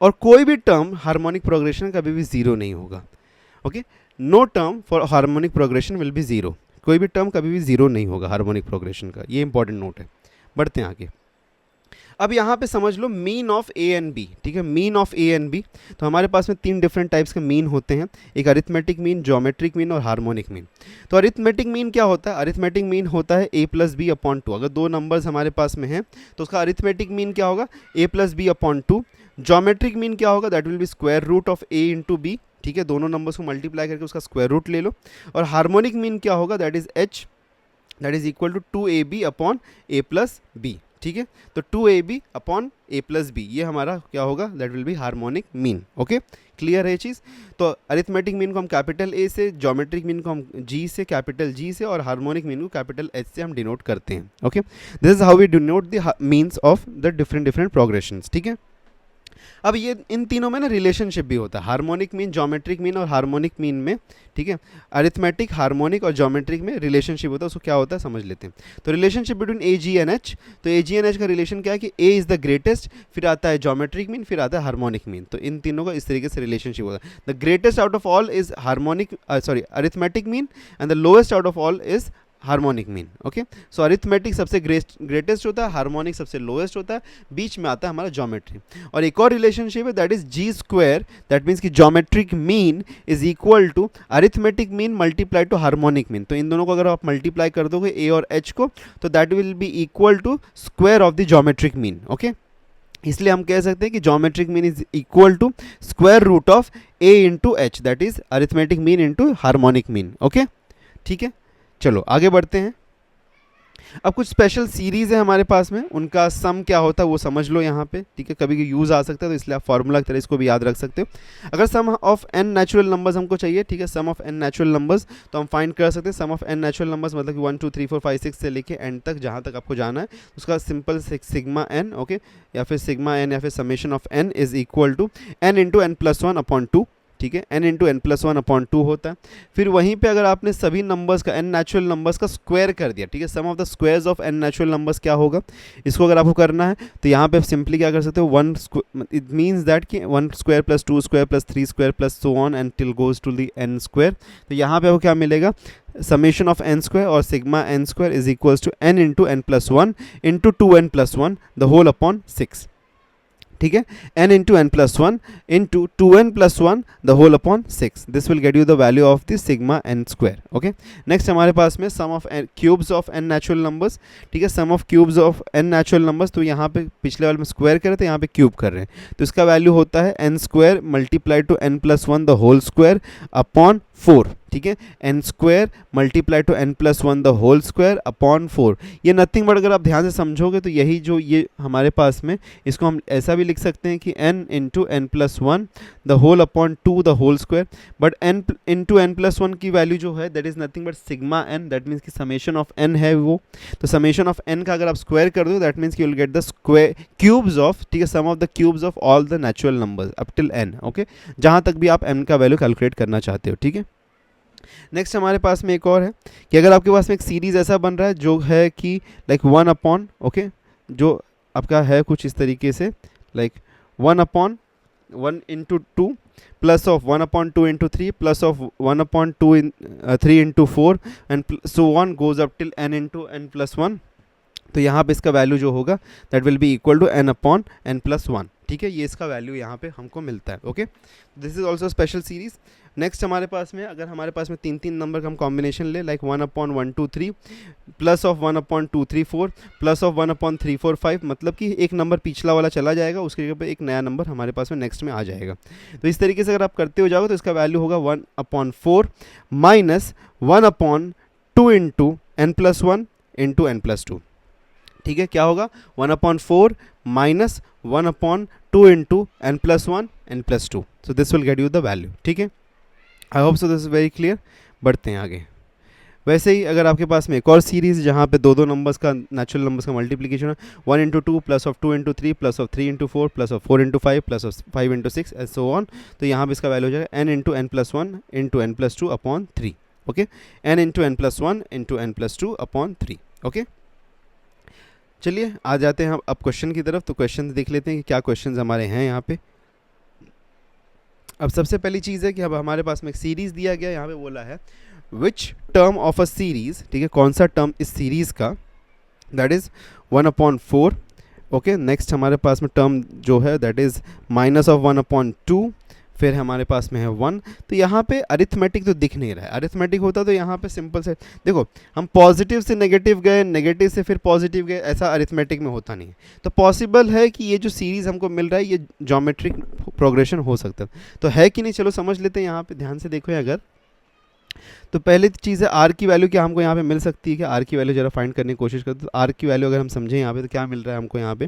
S1: और कोई भी टर्म हार्मोनिक प्रोग्रेशन कभी भी जीरो नहीं होगा, okay. No term for harmonic progression will be zero, कोई भी टर्म कभी भी जीरो नहीं होगा हार्मोनिक प्रोग्रेशन का, ये इंपॉर्टेंट नोट है। बढ़ते हैं आगे। अब यहाँ पे समझ लो mean of A and B, ठीक है, mean of A and B. तो हमारे पास में 3 डिफरेंट टाइप्स के मीन होते हैं, एक अरिथमेटिक मीन, ज्योमेट्रिक मीन और हार्मोनिक मीन। तो अरिथमेटिक मीन क्या होता है? अरिथमेटिक मीन होता है a प्लस बी अपॉन 2। अगर 2 नंबर्स हमारे पास में हैं तो उसका अरिथमेटिक मीन क्या होगा? a plus b upon 2। Geometric mean क्या होगा? That will be square root of a into b, ठीक है, दोनों नंबर्स को मल्टीप्लाई करके उसका स्क्वायर रूट ले लो। और हार्मोनिक मीन क्या होगा? That is h, that is equal to 2ab upon a plus b, ठीक है। तो 2ab upon a plus B, ये हमारा क्या होगा? That will be harmonic mean, okay. Clear है ये चीज़? तो अरिथमेटिक मीन को हम कैपिटल A से, ज्योमेट्रिक मीन को हम G से, कैपिटल G से, और हार्मोनिक मीन को कैपिटल H से हम डिनोट करते हैं, okay. This is how we denote the means of the different progressions, ठीक है। अब ये इन तीनों में ना रिलेशनशिप भी होता है, हार्मोनिक मीन, ज्योमेट्रिक मीन और हार्मोनिक मीन में, ठीक है। अरिथमेटिक, हार्मोनिक और ज्योमेट्रिक में रिलेशनशिप होता है, उसको क्या होता है समझ लेते हैं। तो रिलेशनशिप बिटवीन ए जी एन एच, तो ए जी एन एच का रिलेशन क्या है कि ए इज़ द ग्रेटेस्ट, फिर आता है ज्योमेट्रिक मीन, फिर आता है हार्मोनिक मीन। तो इन तीनों का इस तरीके से रिलेशनशिप होता है। The greatest out of all is harmonic, sorry, arithmetic mean, and the lowest out of all is harmonic mean. Okay, so arithmetic सबसे ग्रेटेस्ट होता है, हार्मोनिक सबसे लोएस्ट होता है, बीच में आता है हमारा ज्योमेट्री। और एक और रिलेशनशिप है that is G square, that means कि geometric mean is equal to arithmetic mean multiply to harmonic mean. तो इन दोनों को अगर आप मल्टीप्लाई कर दोगे ए और एच को, तो that will be equal to square of the geometric mean. Okay, इसलिए हम कह सकते हैं कि geometric mean is equal to square root of a into h, that is arithmetic mean into harmonic mean. Okay, ठीक है, चलो आगे बढ़ते हैं। अब कुछ स्पेशल सीरीज है हमारे पास में, उनका सम क्या होता है वो समझ लो यहाँ पे, ठीक है, कभी यूज आ सकता है, तो इसलिए आप फॉर्मूला की तरह इसको भी याद रख सकते हो। अगर सम ऑफ एन नेचुरल नंबर्स हमको चाहिए, ठीक है, sum of N natural numbers, तो हम फाइंड कर सकते हैं सम ऑफ एन नेचुरल नंबर्स, मतलब कि 1 2 3 4 5 6 से लेके एंड तक, जहाँ तक आपको जाना है उसका सिंपल सिग्मा एन। ओके, या फिर सिग्मा एन या फिर summation of n is equal to n into n plus 1 upon 2, ठीक है, n into n plus 1 upon 2 होता है। फिर वहीं पे अगर आपने सभी नंबर्स का n नेचुरल नंबर्स का स्क्वायर कर दिया, ठीक है, sum of the squares of n natural numbers क्या होगा, इसको अगर आपको करना है तो यहाँ पे सिंपली क्या कर सकते हो, वन इट मीन्स दैट कि 1 square plus 2 square plus 3 square plus so on and till goes to the n square. तो यहाँ पे आपको क्या मिलेगा, समेशन ऑफ n स्क्वायर और sigma n square is equals to n into n plus 1 into 2n plus 1 the whole upon 6, ठीक है, n into n plus 1 into 2n plus 1 the whole upon 6, this will get you the value of the sigma n square. Okay, next हमारे पास में sum of cubes of n natural numbers, ठीक है, sum of cubes of n natural numbers, तो यहाँ पे पिछले वाले में स्क्वायर कर रहे थे, यहाँ पे क्यूब कर रहे हैं, तो इसका वैल्यू होता है n square multiply to n plus 1 the whole square upon 4, ठीक है, n square multiply to n plus 1 the whole square upon 4। ये नथिंग बट अगर आप ध्यान से समझोगे तो यही जो ये हमारे पास में, इसको हम ऐसा भी लिख सकते हैं कि n into n plus 1 the whole upon 2 the whole square, but n into n plus 1 की वैल्यू जो है that is nothing but sigma n, that means कि समेशन ऑफ n है वो, तो समेशन ऑफ n का अगर आप स्क्वायर कर दो दैट मीन्स कि you will get the square cubes of, ठीक है, sum of the cubes of all the natural numbers up till n। Okay, जहाँ तक भी आप n का वैल्यू कैलकुलेट करना चाहते हो, ठीक है। नेक्स्ट हमारे पास में एक और है कि अगर आपके पास में एक सीरीज ऐसा बन रहा है जो है कि लाइक 1 अपॉन, ओके, जो आपका है कुछ इस तरीके से like 1 upon 1 into 2 plus of 1 upon 2 into 3 plus of 1 upon 2 3 into 4 and so on goes up till n into n plus 1, तो यहाँ पे इसका वैल्यू जो होगा that will be equal to n upon n plus 1, ठीक है, ये इसका वैल्यू यहाँ पे हमको मिलता है। Okay, this is also special series. Next हमारे पास में अगर हमारे पास में 3 3 नंबर का हम कॉम्बिनेशन ले, like 1 upon 1 2 3 plus of 1 upon 2 3 4 plus of 1 upon 3 4 5, मतलब कि एक नंबर पिछला वाला चला जाएगा, उसके जगह पे एक नया नंबर हमारे पास में नेक्स्ट में आ जाएगा। तो इस तरीके से अगर आप करते हो जाओगे तो इसका वैल्यू होगा 1 upon 4 minus 1 upon 2 into n plus 1 into n plus 2, ठीक है, क्या होगा 1 upon 4 minus 1 upon 2 into n plus 1 n plus 2, so this will get you the value, ठीक है। I hope so this is very clear. बढ़ते हैं आगे। वैसे ही अगर आपके पास में एक और सीरीज़ जहाँ पे दो नंबर्स का नेचुरल नंबर्स का मल्टीप्लिकेशन है, 1 into 2 plus of 2 into 3 plus of 3 into 4 plus of 4 into 5 plus of 5 into 6 and so on, तो यहाँ पे इसका वैल्यू हो जाएगा n into n plus 1 into n plus 2 upon 3। Okay, n into n plus 1 into n plus 2 upon 3। Okay, चलिए आ जाते हैं हम अब क्वेश्चन की तरफ। तो क्वेश्चन देख लेते हैं कि क्या क्वेश्चन हमारे हैं यहाँ पे। अब सबसे पहली चीज़ है कि अब हमारे पास में एक सीरीज़ दिया गया, यहाँ पे बोला है which term of a series, ठीक है, कौन सा टर्म इस सीरीज़ का, that is 1 upon 4। Okay, next हमारे पास में टर्म जो है that is minus of 1 upon 2, फिर हमारे पास में है 1। तो यहाँ पे अरिथमेटिक तो दिख नहीं रहा है, अरिथमेटिक होता तो यहाँ पे सिंपल से देखो, हम पॉजिटिव से नेगेटिव गए, नेगेटिव से फिर पॉजिटिव गए, ऐसा अरिथमेटिक में होता नहीं है। तो पॉसिबल है कि ये जो सीरीज़ हमको मिल रहा है ये ज्योमेट्रिक प्रोग्रेशन हो सकता है, तो है कि नहीं, चलो समझ लेते हैं। यहाँ पे ध्यान से देखो अगर, तो पहली चीज़ है आर की वैल्यू क्या हमको यहाँ पे मिल सकती है, कि आर की वैल्यू जरा फाइंड करने की कोशिश करते, तो आर की वैल्यू अगर हम समझें यहाँ पे तो क्या मिल रहा है हमको यहाँ पे,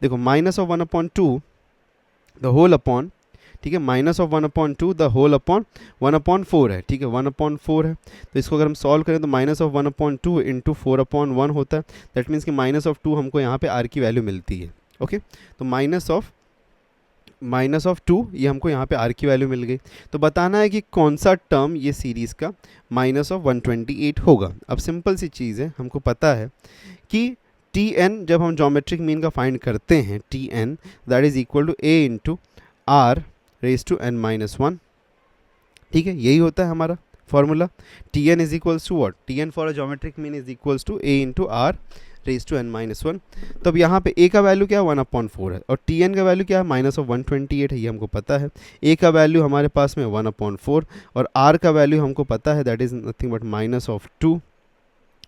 S1: देखो minus of 1 upon 2 the whole upon, ठीक है, minus of 1 upon 2 the whole upon 1 upon 4 है, ठीक है, 1 अपॉन 4 है। तो इसको अगर हम सॉल्व करें तो minus of 1 upon 2 into 4 upon 1 होता है, दैट मीन्स कि माइनस ऑफ 2 हमको यहाँ पे आर की वैल्यू मिलती है। ओके, तो माइनस ऑफ 2 ये हमको यहाँ पे आर की वैल्यू मिल गई। तो बताना है कि कौन सा टर्म ये सीरीज़ का माइनस ऑफ 128 होगा। अब सिंपल सी चीज़ है, हमको पता है कि टी एन जब हम ज्योमेट्रिक मीन का फाइंड करते हैं, T n that is equal to a into r raise to n minus 1, ठीक है, यही होता है हमारा formula. Tn is equals to what? Tn for a geometric mean is equals to a into r raise to n minus one. तो अब यहाँ पे a का वैल्यू क्या है 1/4 है और tn का वैल्यू क्या है -128 है, ये हमको पता है. a का वैल्यू हमारे पास में 1/4 और r का वैल्यू हमको पता है that is nothing but -2.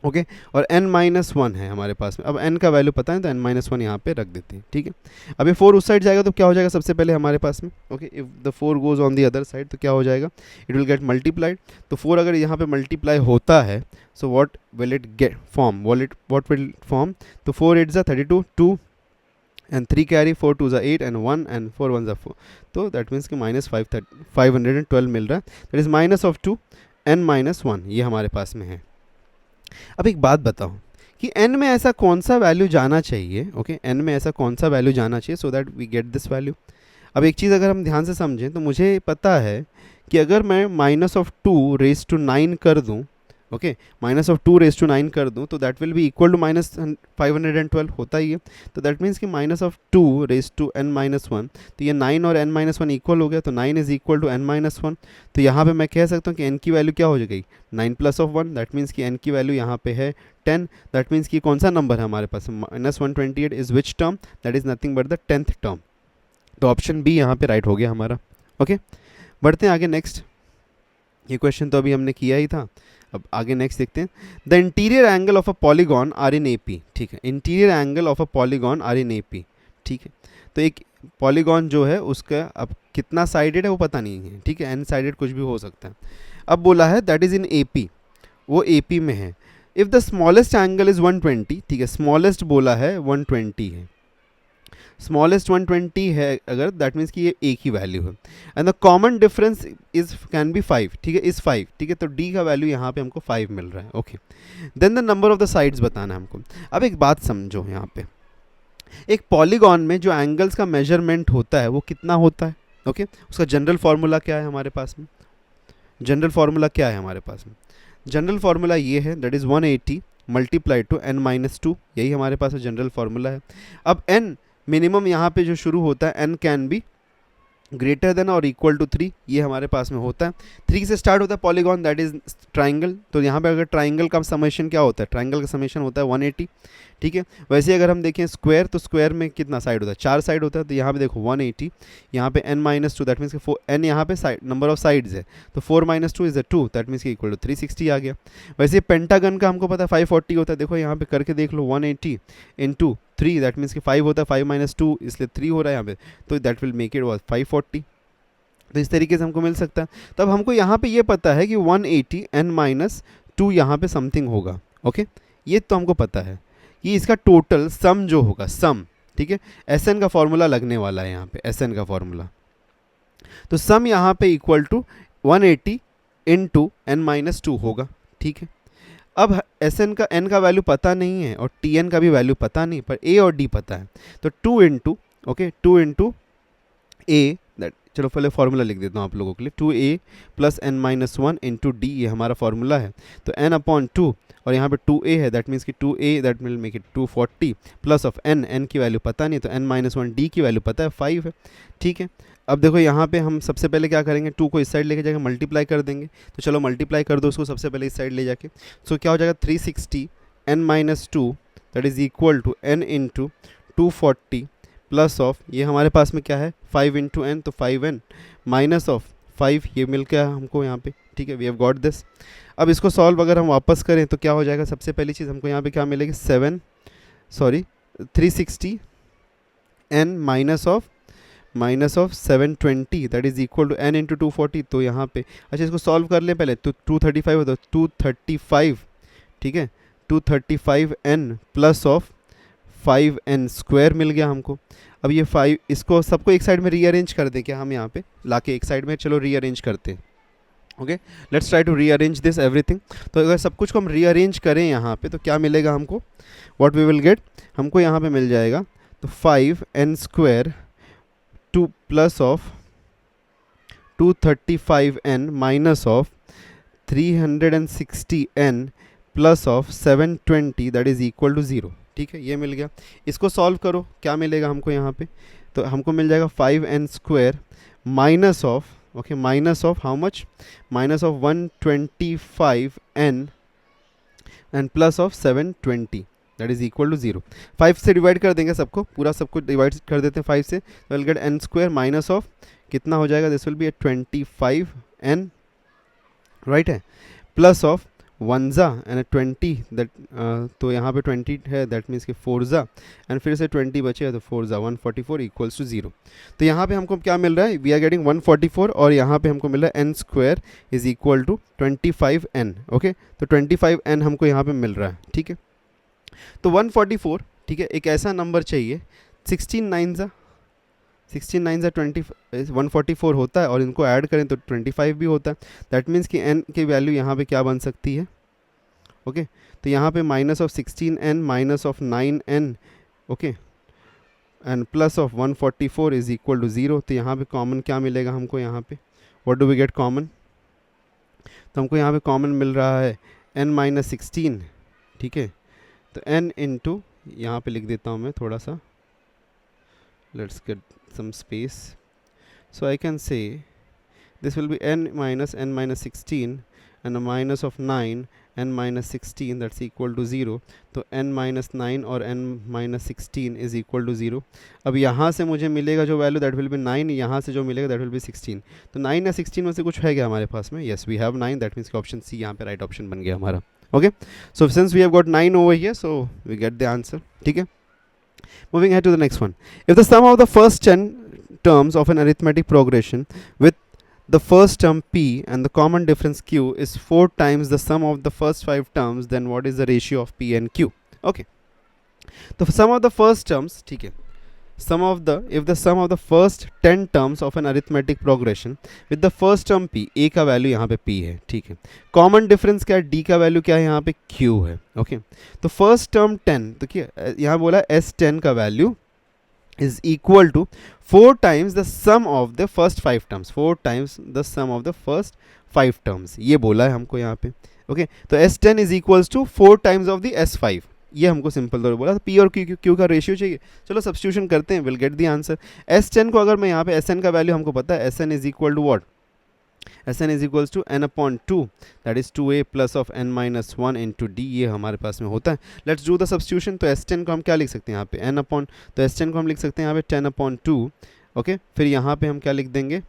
S1: Okay और n-1 है हमारे पास में. अब n का वैल्यू पता है तो n-1 यहाँ पे रख देते हैं. ठीक है. अब ये 4 उस साइड जाएगा तो क्या हो जाएगा सबसे पहले हमारे पास में. Okay if the 4 goes on the other side तो क्या हो जाएगा, इट विल गेट मल्टीप्लाइड. तो 4 अगर यहाँ पे मल्टीप्लाई होता है so what will it get form, what will form. तो 4 8 ज़ा 32, 2 and 3 carry, 4 2 ज़ा 8 and 1 and 4 1 ज़ा 4. तो दैट मीन्स कि -512 मिल रहा है. दैट इज़ -2 n-1 ये हमारे पास में है. अब एक बात बताओ कि n में ऐसा कौन सा वैल्यू जाना चाहिए. ओके n में ऐसा कौन सा वैल्यू जाना चाहिए so that we get this value. अब एक चीज़ अगर हम ध्यान से समझें तो मुझे पता है कि अगर मैं -2 रेज़ टू 9 कर दूं, ओके -2 रेज़ टू 9 कर दूं तो that will be equal to -512 होता ही है. तो दैट मीन्स कि -2 रेज़ टू n-1 तो ये 9 और n-1 इक्वल हो गया तो 9 इज़ इक्वल टू n-1. तो यहाँ पे मैं कह सकता हूँ कि n की वैल्यू क्या हो जाएगी 9 + 1. दैट मीन्स कि n की वैल्यू यहाँ पे है 10. दैट मीन्स कि कौन सा नंबर है हमारे पास -128 is which term, that is nothing but the 10th term. तो ऑप्शन बी यहाँ पे राइट हो गया हमारा. ओके बढ़ते हैं आगे नेक्स्ट. ये क्वेश्चन तो अभी हमने किया ही था. अब आगे नेक्स्ट देखते हैं. The interior angle of a polygon are in AP. ठीक है interior angle of a polygon are in AP. ठीक है तो एक पॉलीगॉन जो है उसका अब कितना साइडेड है वो पता नहीं है. ठीक है n साइडेड कुछ भी हो सकता है. अब बोला है दैट इज़ इन AP, वो AP में है. If the smallest angle is 120. ठीक है स्मॉलेस्ट बोला है 120 है, स्मॉलेस्ट 120 है अगर दैट मीन्स कि ये एक ही वैल्यू है. And the common difference is can be 5. ठीक है इज़ 5. ठीक है तो D का वैल्यू यहाँ पे हमको 5 मिल रहा है. Okay then the number of the sides बताना है हमको. अब एक बात समझो यहाँ पे, एक पॉलीगॉन में जो एंगल्स का मेजरमेंट होता है वो कितना होता है. ओके उसका जनरल फार्मूला क्या है हमारे पास में, जनरल फार्मूला क्या है हमारे पास में. जनरल फार्मूला ये है that is 180 multiply two n-2. यही हमारे पास जनरल फार्मूला है. अब n मिनिमम यहाँ पे जो शुरू होता है n can be greater than और इक्वल टू 3, ये हमारे पास में होता है. 3 से स्टार्ट होता है पॉलीगॉन दैट इज़ ट्राइंगल. तो यहाँ पे अगर ट्राइंगल का समेशन क्या होता है, ट्राइंगल का समेशन होता है 180. ठीक है वैसे अगर हम देखें स्क्वायर तो स्क्वायर में कितना साइड होता है 4 साइड होता है. तो यहाँ पे देखो 180, यहाँ पे n-2 दैट मीन्स कि n यहाँ पे साइड नंबर ऑफ साइड्स है तो 4 - 2 इज़ 2 दैट मीन्स कि इक्वल टू 360 आ गया. वैसे पेंटागन का हमको पता है 540 होता है. देखो यहाँ पे करके देख लो 180 इंटू 3 दैट मीन्स कि 5 होता है 5 - 2 इसलिए 3 हो रहा है यहाँ पे. तो that will make it was 540. तो इस तरीके से हमको मिल सकता है. तब हमको यहाँ पे ये पता है कि 180 n-2 यहाँ पे समथिंग होगा. ओके ये तो हमको पता है कि इसका टोटल सम जो होगा सम. ठीक है Sn का फॉर्मूला लगने वाला है यहाँ पे Sn का फॉर्मूला. तो सम यहाँ पे इक्वल टू 180 इंटू n-2 होगा. ठीक है अब Sn का n का वैल्यू पता नहीं है और Tn का भी वैल्यू पता नहीं, पर A और D पता है. तो 2 इंटू A दैट चलो पहले फार्मूला लिख देता हूँ आप लोगों के लिए. 2A + n-1 इंटू D ये हमारा फार्मूला है. तो n/2 और यहाँ पे 2A है दैट मीन्स कि 2A that will make it 240 plus of n की वैल्यू पता नहीं तो n-1 D की वैल्यू पता है 5 है. ठीक है अब देखो यहाँ पे हम सबसे पहले क्या करेंगे 2 को इस साइड लेके जाके मल्टीप्लाई कर देंगे. तो चलो मल्टीप्लाई कर दो उसको सबसे पहले इस साइड ले जाके. सो क्या हो जाएगा 360 n-2 that is equal to n into 240 plus of ये हमारे पास में क्या है 5 इंटू n तो 5n माइनस ऑफ 5 ये मिल गया हमको यहाँ पे. ठीक है वी हैव गॉट दिस. अब इसको सॉल्व अगर हम वापस करें तो क्या हो जाएगा, सबसे पहली चीज़ हमको यहाँ पे क्या मिलेगी 360 n minus of 720 that is equal to n into 240. तो यहाँ पे अच्छा इसको सॉल्व कर लें पहले. तो 235 होता है 235. ठीक है 235n plus of 5n square मिल गया हमको. अब ये 5 इसको सबको एक साइड में रीअरेंज कर दें क्या हम यहाँ पे लाके एक साइड में चलो रीअरेंज करते हैं. Okay let's try to rearrange this everything. तो अगर सब कुछ को हम रीअरेंज करें यहाँ पे तो क्या मिलेगा हमको, व्हाट वी विल गेट, हमको यहाँ पे मिल जाएगा तो 5n square 2 plus of 235n minus of 360n plus of 720 that is equal to 0. ठीक है ये मिल गया. इसको सॉल्व करो क्या मिलेगा हमको यहाँ पे, तो हमको मिल जाएगा 5n square minus of okay, minus of how much, minus of 125n and plus of 720 that is equal to 0। 5 से डिवाइड कर देंगे सबको, पूरा सबको डिवाइड कर देते हैं 5 से, तो will get n square minus of कितना हो जाएगा, this will be 25n right है, प्लस ऑफ 1 ज़ा एंड 20 दैट, तो यहाँ पे 20 है, दैट मीन्स कि 4 ज़ा एंड फिर से 20 बचे तो 4 ज़ा 144 इक्वल्स टू 0। तो यहाँ पे हमको क्या मिल रहा है, वी आर गेटिंग 144 और यहाँ पे हमको मिल रहा है n square is equal to 25n। Okay, तो 25n हमको यहाँ पे मिल रहा है, ठीक है। तो 144, ठीक है, एक ऐसा नंबर चाहिए 16 9 ज़ा 20 144 होता है और इनको ऐड करें तो 25 भी होता है, दैट मीन्स कि n की वैल्यू यहाँ पे क्या बन सकती है, ओके तो यहाँ पे minus of 16n minus of 9n, okay and plus of 144 is equal to 0। तो यहाँ पे कॉमन क्या मिलेगा हमको, यहाँ पे what do we get common, तो हमको यहाँ पे कॉमन मिल रहा है n माइनस 16, ठीक है, तो n इंटू, यहाँ पे लिख देता हूँ मैं थोड़ा सा, let's get some space, so I can say this will be n minus 16 and a minus of 9 n minus 16 that's equal to 0, तो n minus 9 और n minus 16 is equal to 0। अब यहाँ से मुझे मिलेगा जो वैल्यू दैट विल बी 9, यहाँ से जो मिलेगा दैट विल बी 16, तो 9 या 16 में से कुछ है क्या हमारे पास में, yes we have 9, that means option C यहाँ पे राइट ऑप्शन बन गया हमारा। Okay, so since we have got 9 over here, so we get the answer, ठीक है। Moving ahead to the next one. If the sum of the first 10 terms of an arithmetic progression with the first term p and the common difference q is 4 times the sum of the first 5 terms, then what is the ratio of p and q? Okay. The sum of the first terms, ठीक है, if the sum of the first 10 terms of an arithmetic progression with the first term p, a का value यहाँ पे p है, ठीक है, common difference क्या है, d का वैल्यू क्या है यहाँ पे q है, ओके तो फर्स्ट टर्म 10, तो क्या यहाँ बोला s10 का value is equal to 4 times the sum of the first 5 terms, 4 times the sum of the first 5 terms, ये बोला है हमको यहाँ पे, ओके तो s10 is equals to 4 times of the s5, ये हमको सिंपल तौर पर बोला, p और q का रेशियो चाहिए, चलो सब्स्टिट्यूशन करते हैं, will get the answer. s10 को अगर मैं यहाँ पे sn का वैल्यू हमको पता है, sn is equal to what, sn is equals to n upon 2 that is 2a plus of n minus 1 into d, ये हमारे पास में होता है। लेट्स डू द सब्स्टिट्यूशन, तो s10 को हम क्या लिख सकते हैं यहाँ पे n अपॉन, तो s10 को हम लिख सकते हैं यहाँ पे 10 अपॉन 2, ओके फिर यहाँ पे हम क्या लिख देंगे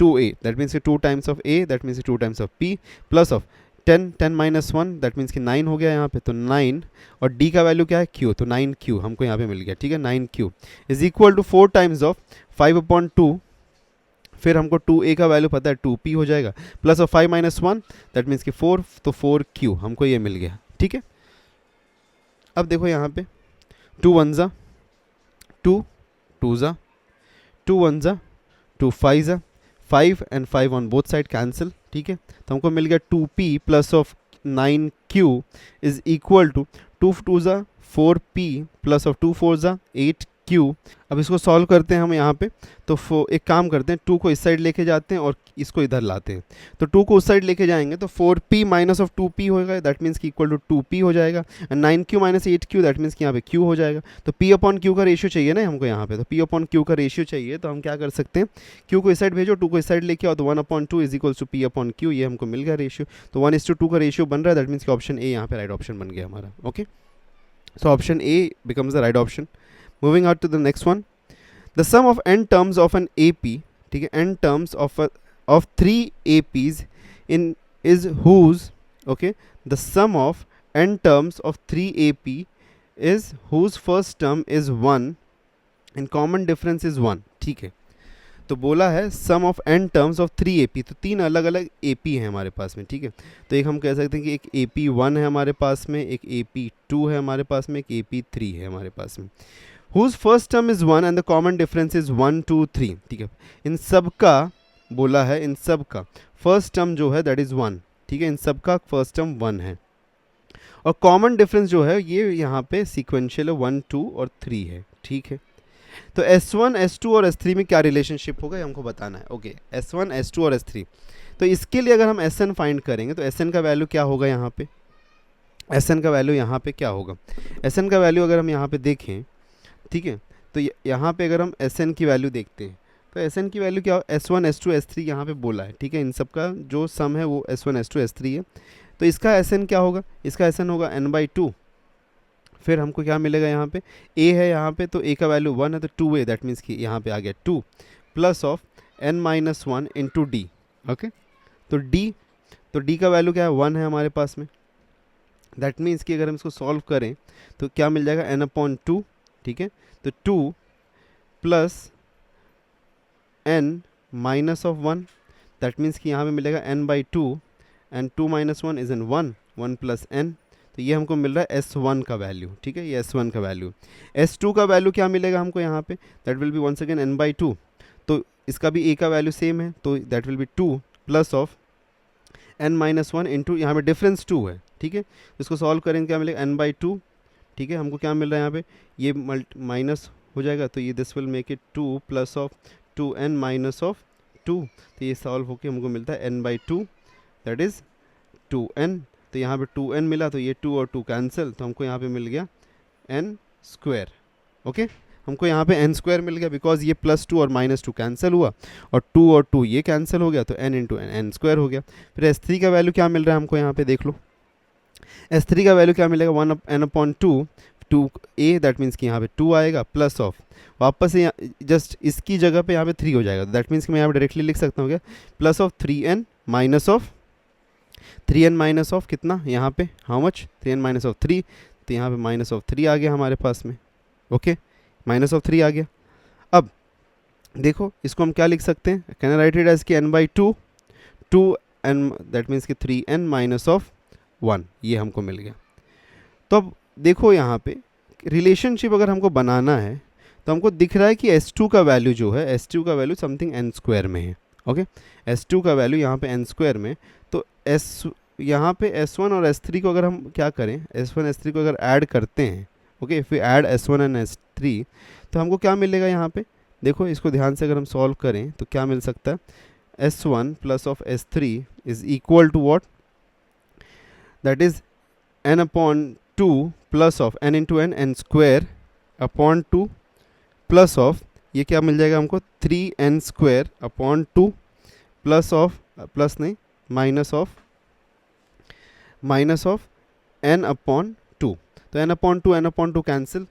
S1: 2a, that means 2 times of a, that means 2 times of p plus of 10 minus 1 that means कि 9 हो गया यहाँ पे, तो 9 और d का वैल्यू क्या है q, तो 9q हमको यहाँ पे मिल गया, ठीक है 9q is equal to 4 times of 5 upon 2, फिर हमको 2a का वैल्यू पता है 2p हो जाएगा, plus of 5 minus 1 that means कि 4, तो 4q हमको ये मिल गया, ठीक है। अब देखो यहाँ पे 2 1 ज़ा 2, 2 ज़ा 2 1 ज़ा 2 5 ज़ा 5 and 5 on both side cancel, ठीक है, तो हमको मिल गया 2p plus of 9q is equal to 2 2 ज़ा 4p प्लस ऑफ 2 4 ज़ा 8q। अब इसको सॉल्व करते हैं हम यहाँ पे, तो एक काम करते हैं 2 को इस साइड लेके जाते हैं और इसको इधर लाते हैं, तो 2 को उस साइड लेके जाएंगे तो 4p माइनस ऑफ 2p होगा, दैट मीन्स कि इक्वल टू 2p हो जाएगा, and 9q minus 8q that means कि यहाँ पे q हो जाएगा। तो p अपॉन q का रेशियो चाहिए ना हमको यहाँ पे, तो p अपॉन q का रेशियो चाहिए, तो हम क्या कर सकते हैं q को इस साइड भेजो, 2 को इस साइड लेके आओ, तो 1 upon 2 is equals to p upon q, ये हमको मिल गया रेशियो, तो 1:2 का रेशियो बन रहा है, दैट मीन्स कि ऑप्शन ए यहाँ पे राइट ऑप्शन बन गया हमारा। Okay, so option A becomes the right option. Moving out to the next one, the sum of n terms of an AP, ठीक है, n terms of 3 APs in is whose, okay, the sum of n terms of 3 AP is whose first term is 1 and common difference is 1, ठीक है। तो बोला है sum of n terms of 3 AP, तो 3 अलग अलग AP हैं हमारे पास में, ठीक है, तो एक हम कह सकते हैं कि एक AP1 है हमारे पास में, एक AP2 है हमारे पास में, एक AP3 है हमारे पास में, whose first term is 1 and the common difference is 1 2 3, ठीक है, इन सब का बोला है, इन सब का फर्स्ट टर्म जो है दैट इज़ 1, ठीक है, इन सब का फर्स्ट टर्म 1 है, और कॉमन डिफरेंस जो है ये यहाँ पे सीक्वेंशियल है 1 2 और 3 है, ठीक है। तो S1 S2 और S3 में क्या रिलेशनशिप होगा ये हमको बताना है। ओके, S1 S2 और S3, तो इसके लिए अगर हम Sn फाइंड करेंगे तो Sn का वैल्यू क्या होगा यहाँ पे, Sn का वैल्यू यहाँ पे क्या होगा, Sn का वैल्यू अगर हम यहाँ पे देखें, ठीक है, तो यहाँ पे अगर हम Sn की वैल्यू देखते हैं तो एस एन की वैल्यू क्या हो, S1 S2 S3 यहाँ पे बोला है, ठीक है, इन सब का जो सम है वो S1 S2 S3 है। तो इसका एस एन क्या होगा, इसका एस एन होगा n/2। फिर हमको क्या मिलेगा यहाँ पे, a है यहाँ पे, तो a का वैल्यू 1 है तो 2a, दैट मीन्स कि यहाँ पे आ गया 2 plus of n-1 into D. Okay, तो d का वैल्यू क्या है, 1 है हमारे पास में। दैट मीन्स कि अगर हम इसको सॉल्व करें तो क्या मिल जाएगा, n/2, ठीक है, तो 2 प्लस n-1, दैट मीन्स कि यहाँ पे मिलेगा n/2 and 2 - 1 is an 1 plus n। तो ये हमको मिल रहा है S1 का वैल्यू, ठीक है, ये S1 का वैल्यू। S2 का वैल्यू क्या मिलेगा हमको यहाँ पे, that will be once again n/2, तो इसका भी a का वैल्यू सेम है, तो that will B 2 plus of n-1 into, यहाँ पे डिफरेंस 2 है, ठीक है, इसको सॉल्व करेंगे क्या मिलेगा, n/2, ठीक है, हमको क्या मिल रहा है यहाँ पे, ये माइनस हो जाएगा, तो ये this will make it 2 plus of 2n minus of 2, तो ये सॉल्व होके हमको मिलता है n/2, दैट इज़ 2n। तो यहाँ पे 2n मिला, तो ये 2 और 2 कैंसिल, तो हमको यहाँ पे मिल गया n²। ओके, हमको यहाँ पे n² मिल गया, बिकॉज ये +2 और -2 कैंसिल हुआ, और 2 और 2 ये कैंसिल हो गया, तो n इंटू n² हो गया। फिर S3 का वैल्यू क्या मिल रहा है हमको यहाँ पे, देख लो, S3 का वैल्यू क्या मिलेगा, 1n/2 2a, दैट मीन्स कि यहाँ पे 2 आएगा, प्लस ऑफ वापस से जस्ट इसकी जगह पे यहाँ पे 3 हो जाएगा, दैट मीन्स कि मैं यहाँ पे डायरेक्टली लिख सकता हूँ क्या, plus of 3n minus of 3n minus of कितना यहाँ पे, how much, 3n minus of 3, तो यहाँ पे माइनस ऑफ 3 आ गया हमारे पास में। ओके, माइनस ऑफ 3 आ गया। अब देखो इसको हम क्या लिख सकते हैं, can I write it as कि n/2 2n, दैट मीन्स कि 3n माइनस ऑफ 1, ये हमको मिल गया। तो अब देखो यहाँ पे रिलेशनशिप अगर हमको बनाना है तो हमको दिख रहा है कि S2 का वैल्यू जो है, S2 का वैल्यू समथिंग n² में है। ओके, S2 का वैल्यू यहाँ पे n² में, तो यहाँ पे S1 और S3 को अगर हम क्या करें, S1 S3 को अगर ऐड करते हैं, okay, if we add S1 and S3, तो हमको क्या मिलेगा यहाँ पे, देखो इसको ध्यान से अगर हम सॉल्व करें तो क्या मिल सकता है, S1 plus of S3 is equal to what, that is n/2 plus of n into n² upon 2 plus of, ये क्या मिल जाएगा हमको, 3n² upon 2 plus of, plus नहीं, माइनस ऑफ n/2, तो n/2 कैंसिल।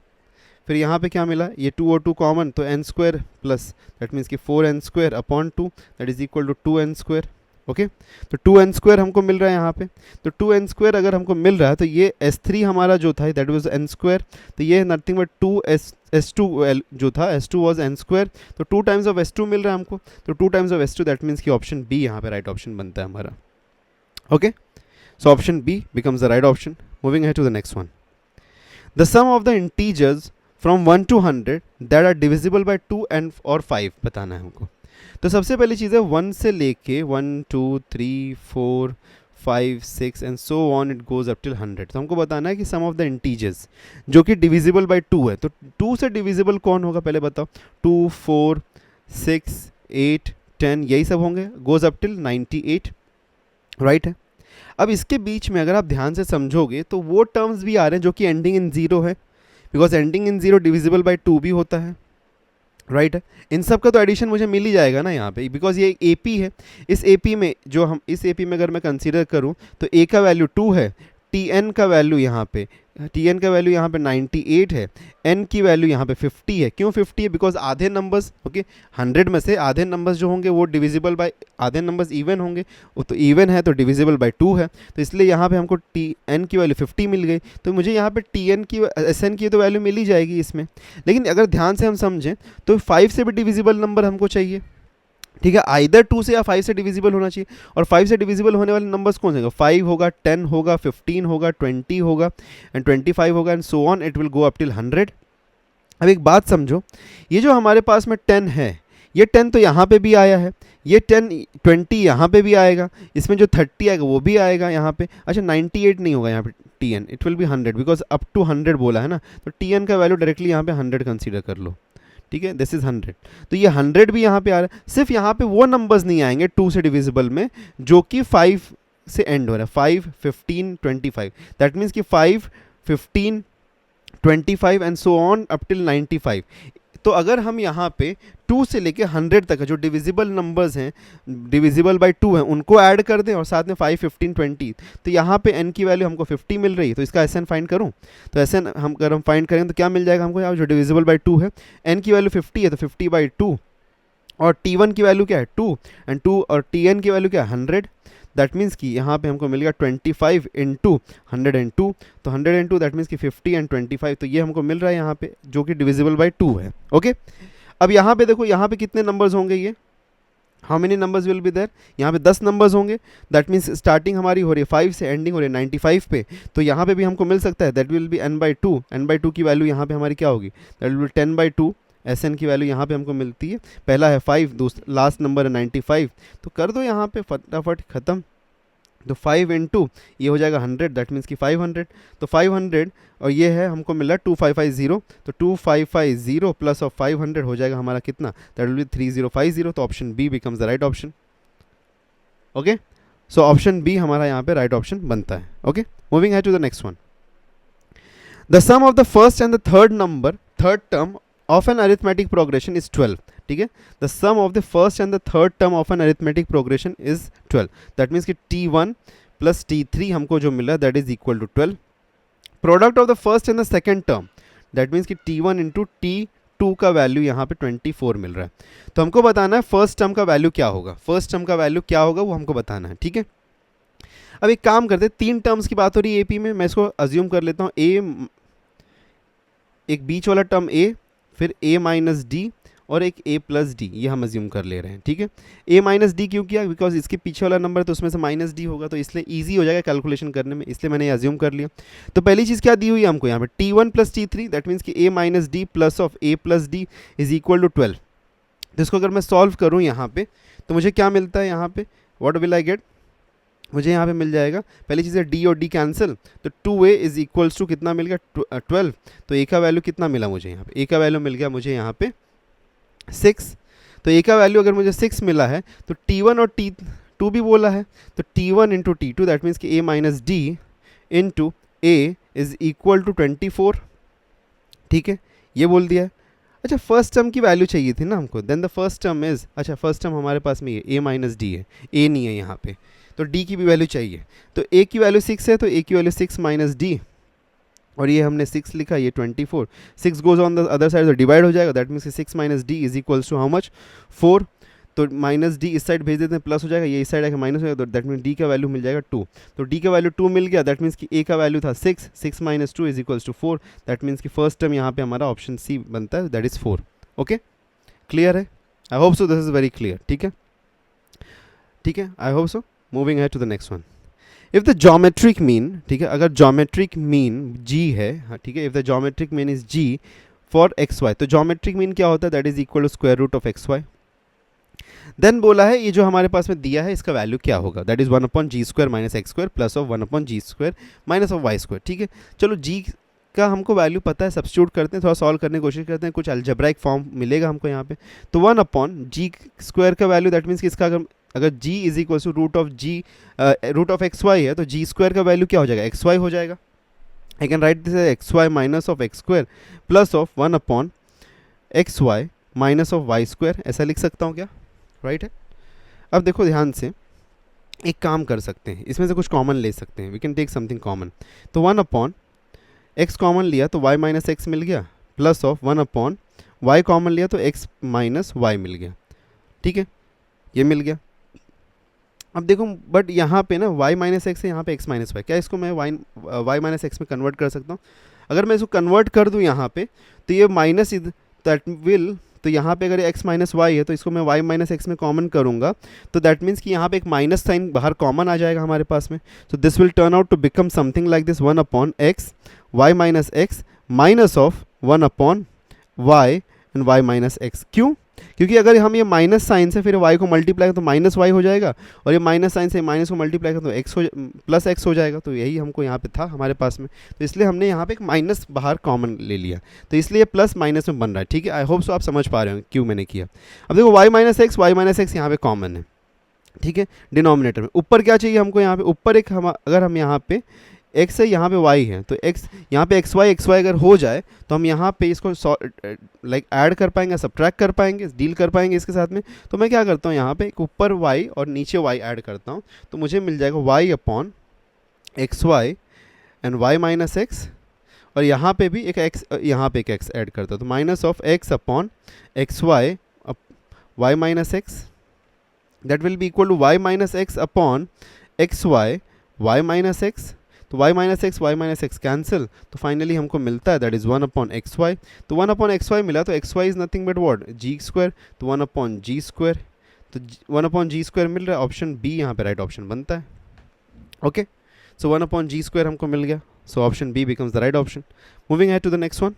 S1: फिर यहाँ पे क्या मिला, ये 2 और 2 कॉमन, तो n² प्लस, दैट मीन्स कि 4n² upon 2, that is equal to 2n²। Okay, तो 2n² हमको मिल रहा है यहाँ पे, तो 2n² अगर हमको मिल रहा है तो ये S3 हमारा जो था दैट वाज n², तो ये नथिंग बट 2s2 जो था, S2 वाज n², तो 2 टाइम्स ऑफ S2 मिल रहा है हमको, तो 2 times of S2, that means कि ऑप्शन बी यहाँ पे राइट ऑप्शन बनता है हमारा। Okay, so option B becomes the right option. Moving ahead to the next one, the sum of the integers from 1 to 100 that are divisible by 2 and और 5 बताना है हमको। तो सबसे पहली चीज़ है 1 से लेके 1 2 3 4 5 6 and so on it goes up till 100। तो हमको बताना है कि सम ऑफ द इंटीजर्स जो कि डिविजिबल बाय 2 है, तो 2 से डिविजिबल कौन होगा पहले बताओ, 2 4 6 8 10 यही सब होंगे, गोज अप टिल 98, राइट है। अब इसके बीच में अगर आप ध्यान से समझोगे तो वो टर्म्स भी आ रहे हैं जो कि एंडिंग इन 0 है, because ending in 0 divisible by 2 भी होता है, राइट है। इन सब का तो एडिशन मुझे मिल ही जाएगा ना यहाँ पे, बिकॉज ये AP है। इस AP में जो हम इस AP में अगर मैं कंसीडर करूँ तो A का वैल्यू 2 है, TN का वैल्यू यहाँ पे 98 है, N की वैल्यू यहाँ पे 50 है। क्यों 50 है, बिकॉज आधे नंबर्स, ओके, 100 में से आधे नंबर्स जो होंगे वो डिविजिबल बाय, आधे नंबर्स इवन होंगे, वो तो इवन है तो डिविजिबल बाय 2 है, तो इसलिए यहाँ पे हमको TN की वैल्यू 50 मिल गई, तो मुझे यहाँ पे TN की SN की तो वैल्यू मिल ही जाएगी इसमें। लेकिन अगर ध्यान से हम समझें तो 5 से भी डिविजिबल नंबर हमको चाहिए, ठीक है, आइदर 2 से या 5 से डिविजिबल होना चाहिए, और 5 से डिविजिबल होने वाले नंबर्स कौन से होगा, 5 होगा, 10 होगा, 15 होगा, 20 होगा एंड 25 होगा and so on, it will go up till 100। अब एक बात समझो, ये जो हमारे पास में 10 है, ये 10 तो यहाँ पे भी आया है, ये 20 यहाँ पे भी आएगा, इसमें जो 30 आएगा वो भी आएगा यहाँ पे। अच्छा 98 नहीं होगा यहाँ पे TN, it will be 100 because up to 100 बोला है ना, तो TN का वैल्यू डायरेक्टली यहाँ पे 100 कंसीडर कर लो, ठीक है, दिस इज 100, तो ये 100 भी यहाँ पे आ रहा है। सिर्फ यहाँ पे वो नंबर्स नहीं आएंगे 2 से डिविजिबल में जो कि 5 से एंड हो रहा है, 5 15 25, दैट मीन्स कि 5 15 25 and so on up till 95, तो अगर हम यहाँ पे 2 से लेके 100 तक है जो डिविजिबल नंबर्स हैं, डिविजिबल बाय 2 हैं, उनको ऐड कर दें और साथ में 5, 15, 20, तो यहाँ पे n की वैल्यू हमको 50 मिल रही है। तो इसका एस एन फाइंड करूँ तो एस एन हम अगर हम फाइंड करें तो क्या मिल जाएगा हमको, यहाँ जो डिविजिबल बाय 2 है, n की वैल्यू 50 है तो 50/2, और t1 की वैल्यू क्या है 2, एंड 2 और tn की वैल्यू क्या है 100। दैट मीन्स कि यहाँ पे हमको मिलेगा 25 इंटू 102, तो 102 दैट मीन्स कि 50 एंड 25, तो ये हमको मिल रहा है यहाँ पे जो कि डिविजिबल बाय 2 है। ओके, अब यहाँ पे देखो यहाँ पे कितने नंबर्स होंगे, ये how many numbers will be there, यहाँ पे 10 नंबर्स होंगे। दैट मीन्स स्टार्टिंग हमारी हो रही है 5 से, एंडिंग हो रही है 95 पे, तो यहाँ पे भी हमको मिल सकता है that will B n/2। n/2 की वैल्यू यहाँ पे हमारी क्या होगी, that will be 10/2। S N की वैल्यू यहाँ पे हमको मिलती है, पहला है 5, दूसरा लास्ट नंबर है 95, तो कर दो यहाँ पे फटाफट ख़त्म। तो 5 इंटू ये हो जाएगा 100, दैट मीन्स कि 500, तो 500 और ये है हमको मिला 2550, तो 2550 प्लस ऑफ 500 हो जाएगा हमारा कितना, दैट विल बी 3050। तो option B becomes the right option. Okay, so option B हमारा यहाँ पे राइट ऑप्शन बनता है। ओके, मूविंग है to the next one. The sum of the first and the third term of an arithmetic progression is 12। ठीक है, the sum of the first and the third term of an arithmetic progression is 12। That means कि t1 plus t3 हमको जो मिला that is equal to 12। Product of the first and the second term, that means कि t1 into t2 का value यहाँ पे 24 मिल रहा है। तो हमको बताना है फर्स्ट टर्म का वैल्यू क्या होगा, फर्स्ट टर्म का वैल्यू क्या होगा वो हमको बताना है। ठीक है, अब एक काम करते हैं, 3 टर्म्स की बात हो रही है एपी में, मैं इसको अज्यूम कर लेता हूँ a, एक बीच वाला टर्म a, फिर a माइनस डी और एक a प्लस डी, ये हम अज्यूम कर ले रहे हैं। ठीक है, a माइनस डी क्यों किया, बिकॉज इसके पीछे वाला नंबर तो उसमें से माइनस डी होगा, तो इसलिए ईजी हो जाएगा कैलकुलेशन करने में, इसलिए मैंने अज्यूम कर लिया। तो पहली चीज़ क्या दी हुई है हमको यहाँ पे t1 plus t3, that means कि a minus d plus of a plus d is equal to 12। तो इसको अगर मैं सॉल्व करूँ यहाँ पे तो मुझे क्या मिलता है, यहाँ पे व्हाट विल आई गेट, मुझे यहाँ पे मिल जाएगा, पहली चीज़ है d और d कैंसिल, तो 2a इज इक्वल्स टू कितना मिल गया 12। तो a का वैल्यू कितना मिला मुझे यहाँ पे, a का वैल्यू मिल गया मुझे यहाँ पे 6। तो a का वैल्यू अगर मुझे 6 मिला है तो t1 और t2 भी बोला है, तो t1 into t2 that means कि a minus d into a is equal to 24। ठीक है, ये बोल दिया है। अच्छा, फर्स्ट टर्म की वैल्यू चाहिए थी ना हमको, then the first term is, अच्छा फर्स्ट टर्म हमारे पास में ये a माइनस डी है, a नहीं है यहाँ पे, तो d की भी वैल्यू चाहिए। तो a की वैल्यू 6 है तो a की वैल्यू 6 माइनस डी, और ये हमने 6 लिखा, ये 24, 6 goes on the other side तो डिवाइड हो जाएगा, that means 6 minus d is equals to how much 4। तो माइनस डी इस साइड भेज देते हैं, प्लस हो जाएगा, ये इस साइड आके माइनस हो जाएगा, तो दैट मीन्स डी का वैल्यू मिल जाएगा 2। तो डी का वैल्यू 2 मिल गया, दैट मीन्स कि ए का वैल्यू था 6, 6 minus 2 is equals to 4। That means कि फर्स्ट टर्म यहाँ पे हमारा ऑप्शन सी बनता है, दैट इज 4। ओके, क्लियर है, I hope so this is very clear. ठीक है, ठीक है, आई होप सो। मूविंग है to the next one. If the geometric mean, ठीक है, अगर ज्योमेट्रिक मीन g है, हाँ ठीक है, if the geometric mean is g for x y, तो ज्योमेट्रिक मीन क्या होता है, that is equal to square root of x y. Then बोला है ये जो हमारे पास में दिया है इसका वैल्यू क्या होगा, that is 1/g² minus x square plus of 1/g² minus of y square. ठीक है, चलो g का हमको वैल्यू पता है, सब्स्टिट्यूट करते हैं, थोड़ा सॉल्व करने की कोशिश करते हैं, कुछ अलजेब्राइक फॉर्म मिलेगा हमको यहाँ पे। तो 1/g² का वैल्यू दैट मीन्स कि इसका अगर g is equal to root of x y है तो g² का वैल्यू क्या हो जाएगा, एक्स वाई हो जाएगा। I can write this x y minus of x square plus of 1/xy minus of y square, ऐसा लिख सकता हूँ क्या, राइट है। अब देखो ध्यान से, एक काम कर सकते हैं, इसमें से कुछ कॉमन ले सकते हैं, we can take something common. तो 1/x कॉमन लिया तो y माइनस एक्स मिल गया, प्लस ऑफ 1/y कॉमन लिया तो x माइनस वाई मिल गया। ठीक है, ये मिल गया। अब देखो बट यहाँ पे ना y माइनस एक्स है, यहाँ पे x माइनस वाई, क्या इसको मैं y माइनस एक्स में कन्वर्ट कर सकता हूँ? अगर मैं इसको कन्वर्ट कर दूँ यहाँ पे तो ये माइनस दैट विल, तो यहाँ पे अगर x माइनस वाई है तो इसको मैं y माइनस एक्स में कॉमन करूँगा, तो दैट मीन्स कि यहाँ पे एक माइनस साइन बाहर कॉमन आ जाएगा हमारे पास में। So this will turn out to become something like this 1/x y minus x minus of 1/y and y minus x. क्यों? क्योंकि अगर हम ये माइनस साइन से फिर y को मल्टीप्लाई करें तो माइनस वाई हो जाएगा, और ये माइनस साइन से माइनस को मल्टीप्लाई करें तो एक्स हो प्लस एक्स हो जाएगा। तो यही हमको यहाँ पे था हमारे पास में, तो इसलिए हमने यहाँ पे एक माइनस बाहर कॉमन ले लिया, तो इसलिए प्लस माइनस में बन रहा है। ठीक है, आई होप सो आप समझ पा रहे हो क्यों मैंने किया। अब देखो y माइनस एक्स यहाँ पे कॉमन है, ठीक है, डिनोमिनेटर में। ऊपर क्या चाहिए हमको, यहाँ पे ऊपर एक अगर हम यहाँ पे x है, यहाँ पे y है, तो x यहाँ पे xy अगर हो जाए तो हम यहाँ पे इसको लाइक ऐड कर पाएंगे, सब्ट्रैक्ट कर पाएंगे, डील कर पाएंगे इसके साथ में। तो मैं क्या करता हूँ, यहाँ पे एक ऊपर y और नीचे y ऐड करता हूँ, तो मुझे मिल जाएगा y upon x y and y minus x, और यहाँ पे भी एक x, यहाँ पे एक x ऐड करता हूँ, तो minus of x upon x y y minus x, that will be equal to y minus x upon x y y minus x. तो y माइनस एक्स कैंसिल, तो फाइनली हमको मिलता है that is 1 upon x y. तो 1 upon x y मिला, तो x y is nothing but what, g square, तो 1 upon G square, तो 1 अपॉन जी स्क्वायर मिल रहा है, ऑप्शन बी यहाँ पे राइट ऑप्शन बनता है। Okay, so 1 upon G square हमको मिल गया, so option B becomes the right option. Moving है to the next one.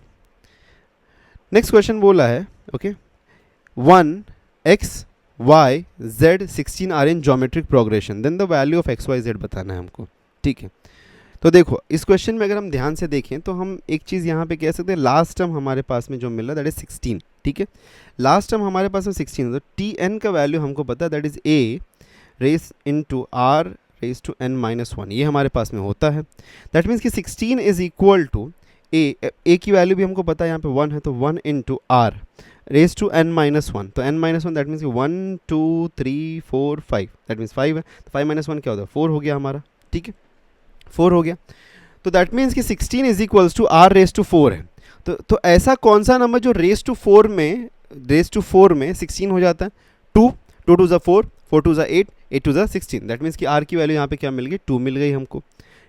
S1: Next question बोला है, okay, 1 x y z 16 are in geometric progression, then the value of x Y Z बताना है हमको। ठीक है, तो देखो इस क्वेश्चन में अगर हम ध्यान से देखें तो हम एक चीज़ यहाँ पे कह सकते हैं, लास्ट टर्म हमारे पास में जो मिल रहा है दैट इज 16। ठीक है, लास्ट टर्म हमारे पास में 16 है, तो टी एन का वैल्यू हमको पता है that is a raise into r raise to n minus 1, ये हमारे पास में होता है। दैट मीन्स कि 16 इज इक्वल टू a की वैल्यू भी हमको पता है, यहाँ पे 1 है, तो 1 into r raise to n minus 1, तो n माइनस 1 दैट मीन्स कि 1 2 3 4 5, दैट मीन्स 5 है, तो 5 माइनस 1 क्या होता है, 4 हो गया हमारा। ठीक है, 4 हो गया, तो दैट मीन्स कि 16 is equals to r raise to 4 है। तो ऐसा कौन सा नंबर जो रेस टू 4 में 16 हो जाता है, 2 2 टू ज़ा 4, 4 टू ज़ा 8, 8 टू ज़ा 16, दैट मीन्स कि r की वैल्यू यहाँ पे क्या मिल गई, 2 मिल गई हमको।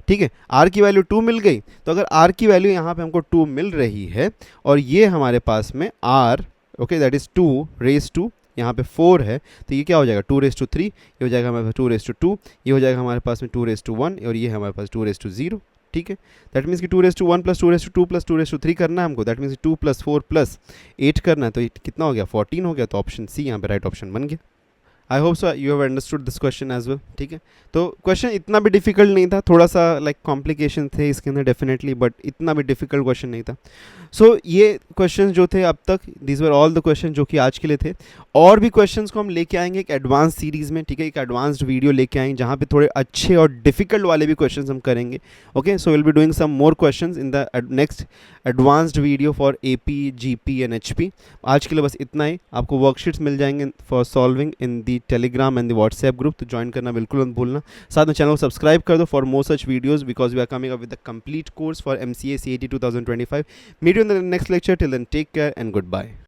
S1: ठीक है, r की वैल्यू 2 मिल गई, तो अगर r की वैल्यू यहाँ पे हमको 2 मिल रही है और ये हमारे पास में r, okay, that is 2 raise to यहाँ पे 4 है, तो ये क्या हो जाएगा 2 रेस टू 3, ये हो जाएगा हमारे पास 2 रेस टू 2, ये हो जाएगा हमारे पास में 2 रेस टू 1, और ये हमारे पास 2 रेस टू 0। ठीक है, दैट मीन्स कि 2 raise to 1 plus 2 raise to 2 plus 2 raise to 3 करना है हमको, दैट मीन्स 2 प्लस 4 प्लस 8 करना है, तो ये कितना हो गया 14 हो गया, तो ऑप्शन सी यहाँ पे राइट ऑप्शन बन गया। I hope so you have understood this question as well. ठीक है, तो क्वेश्चन इतना भी डिफिकल्ट नहीं था, थोड़ा सा लाइक कॉम्प्लिकेशन थे इसके अंदर डेफिनेटली, बट इतना भी डिफिकल्ट क्वेश्चन नहीं था। सो ये क्वेश्चन जो थे अब तक, these were all the question जो कि आज के लिए थे। और भी क्वेश्चंस को हम लेके आएंगे एक एडवांस सीरीज़ में। ठीक है, एक एडवांस्ड वीडियो लेके आएंगे जहाँ पे थोड़े अच्छे और डिफिकल्ट वाले भी क्वेश्चंस हम करेंगे। Okay, so will be doing some more questions in the next advanced video for AP GP and HP। आज के लिए बस इतना ही। आपको वर्कशीट्स मिल जाएंगे for solving in the Telegram and the WhatsApp group, तो ज्वाइन करना बिल्कुल मत भूलना। साथ में चैनल को सब्सक्राइब कर दो for more such videos, because we are coming up with the complete course for MCA CAT 2025। Meet you in the next lecture. Till then, take care and goodbye.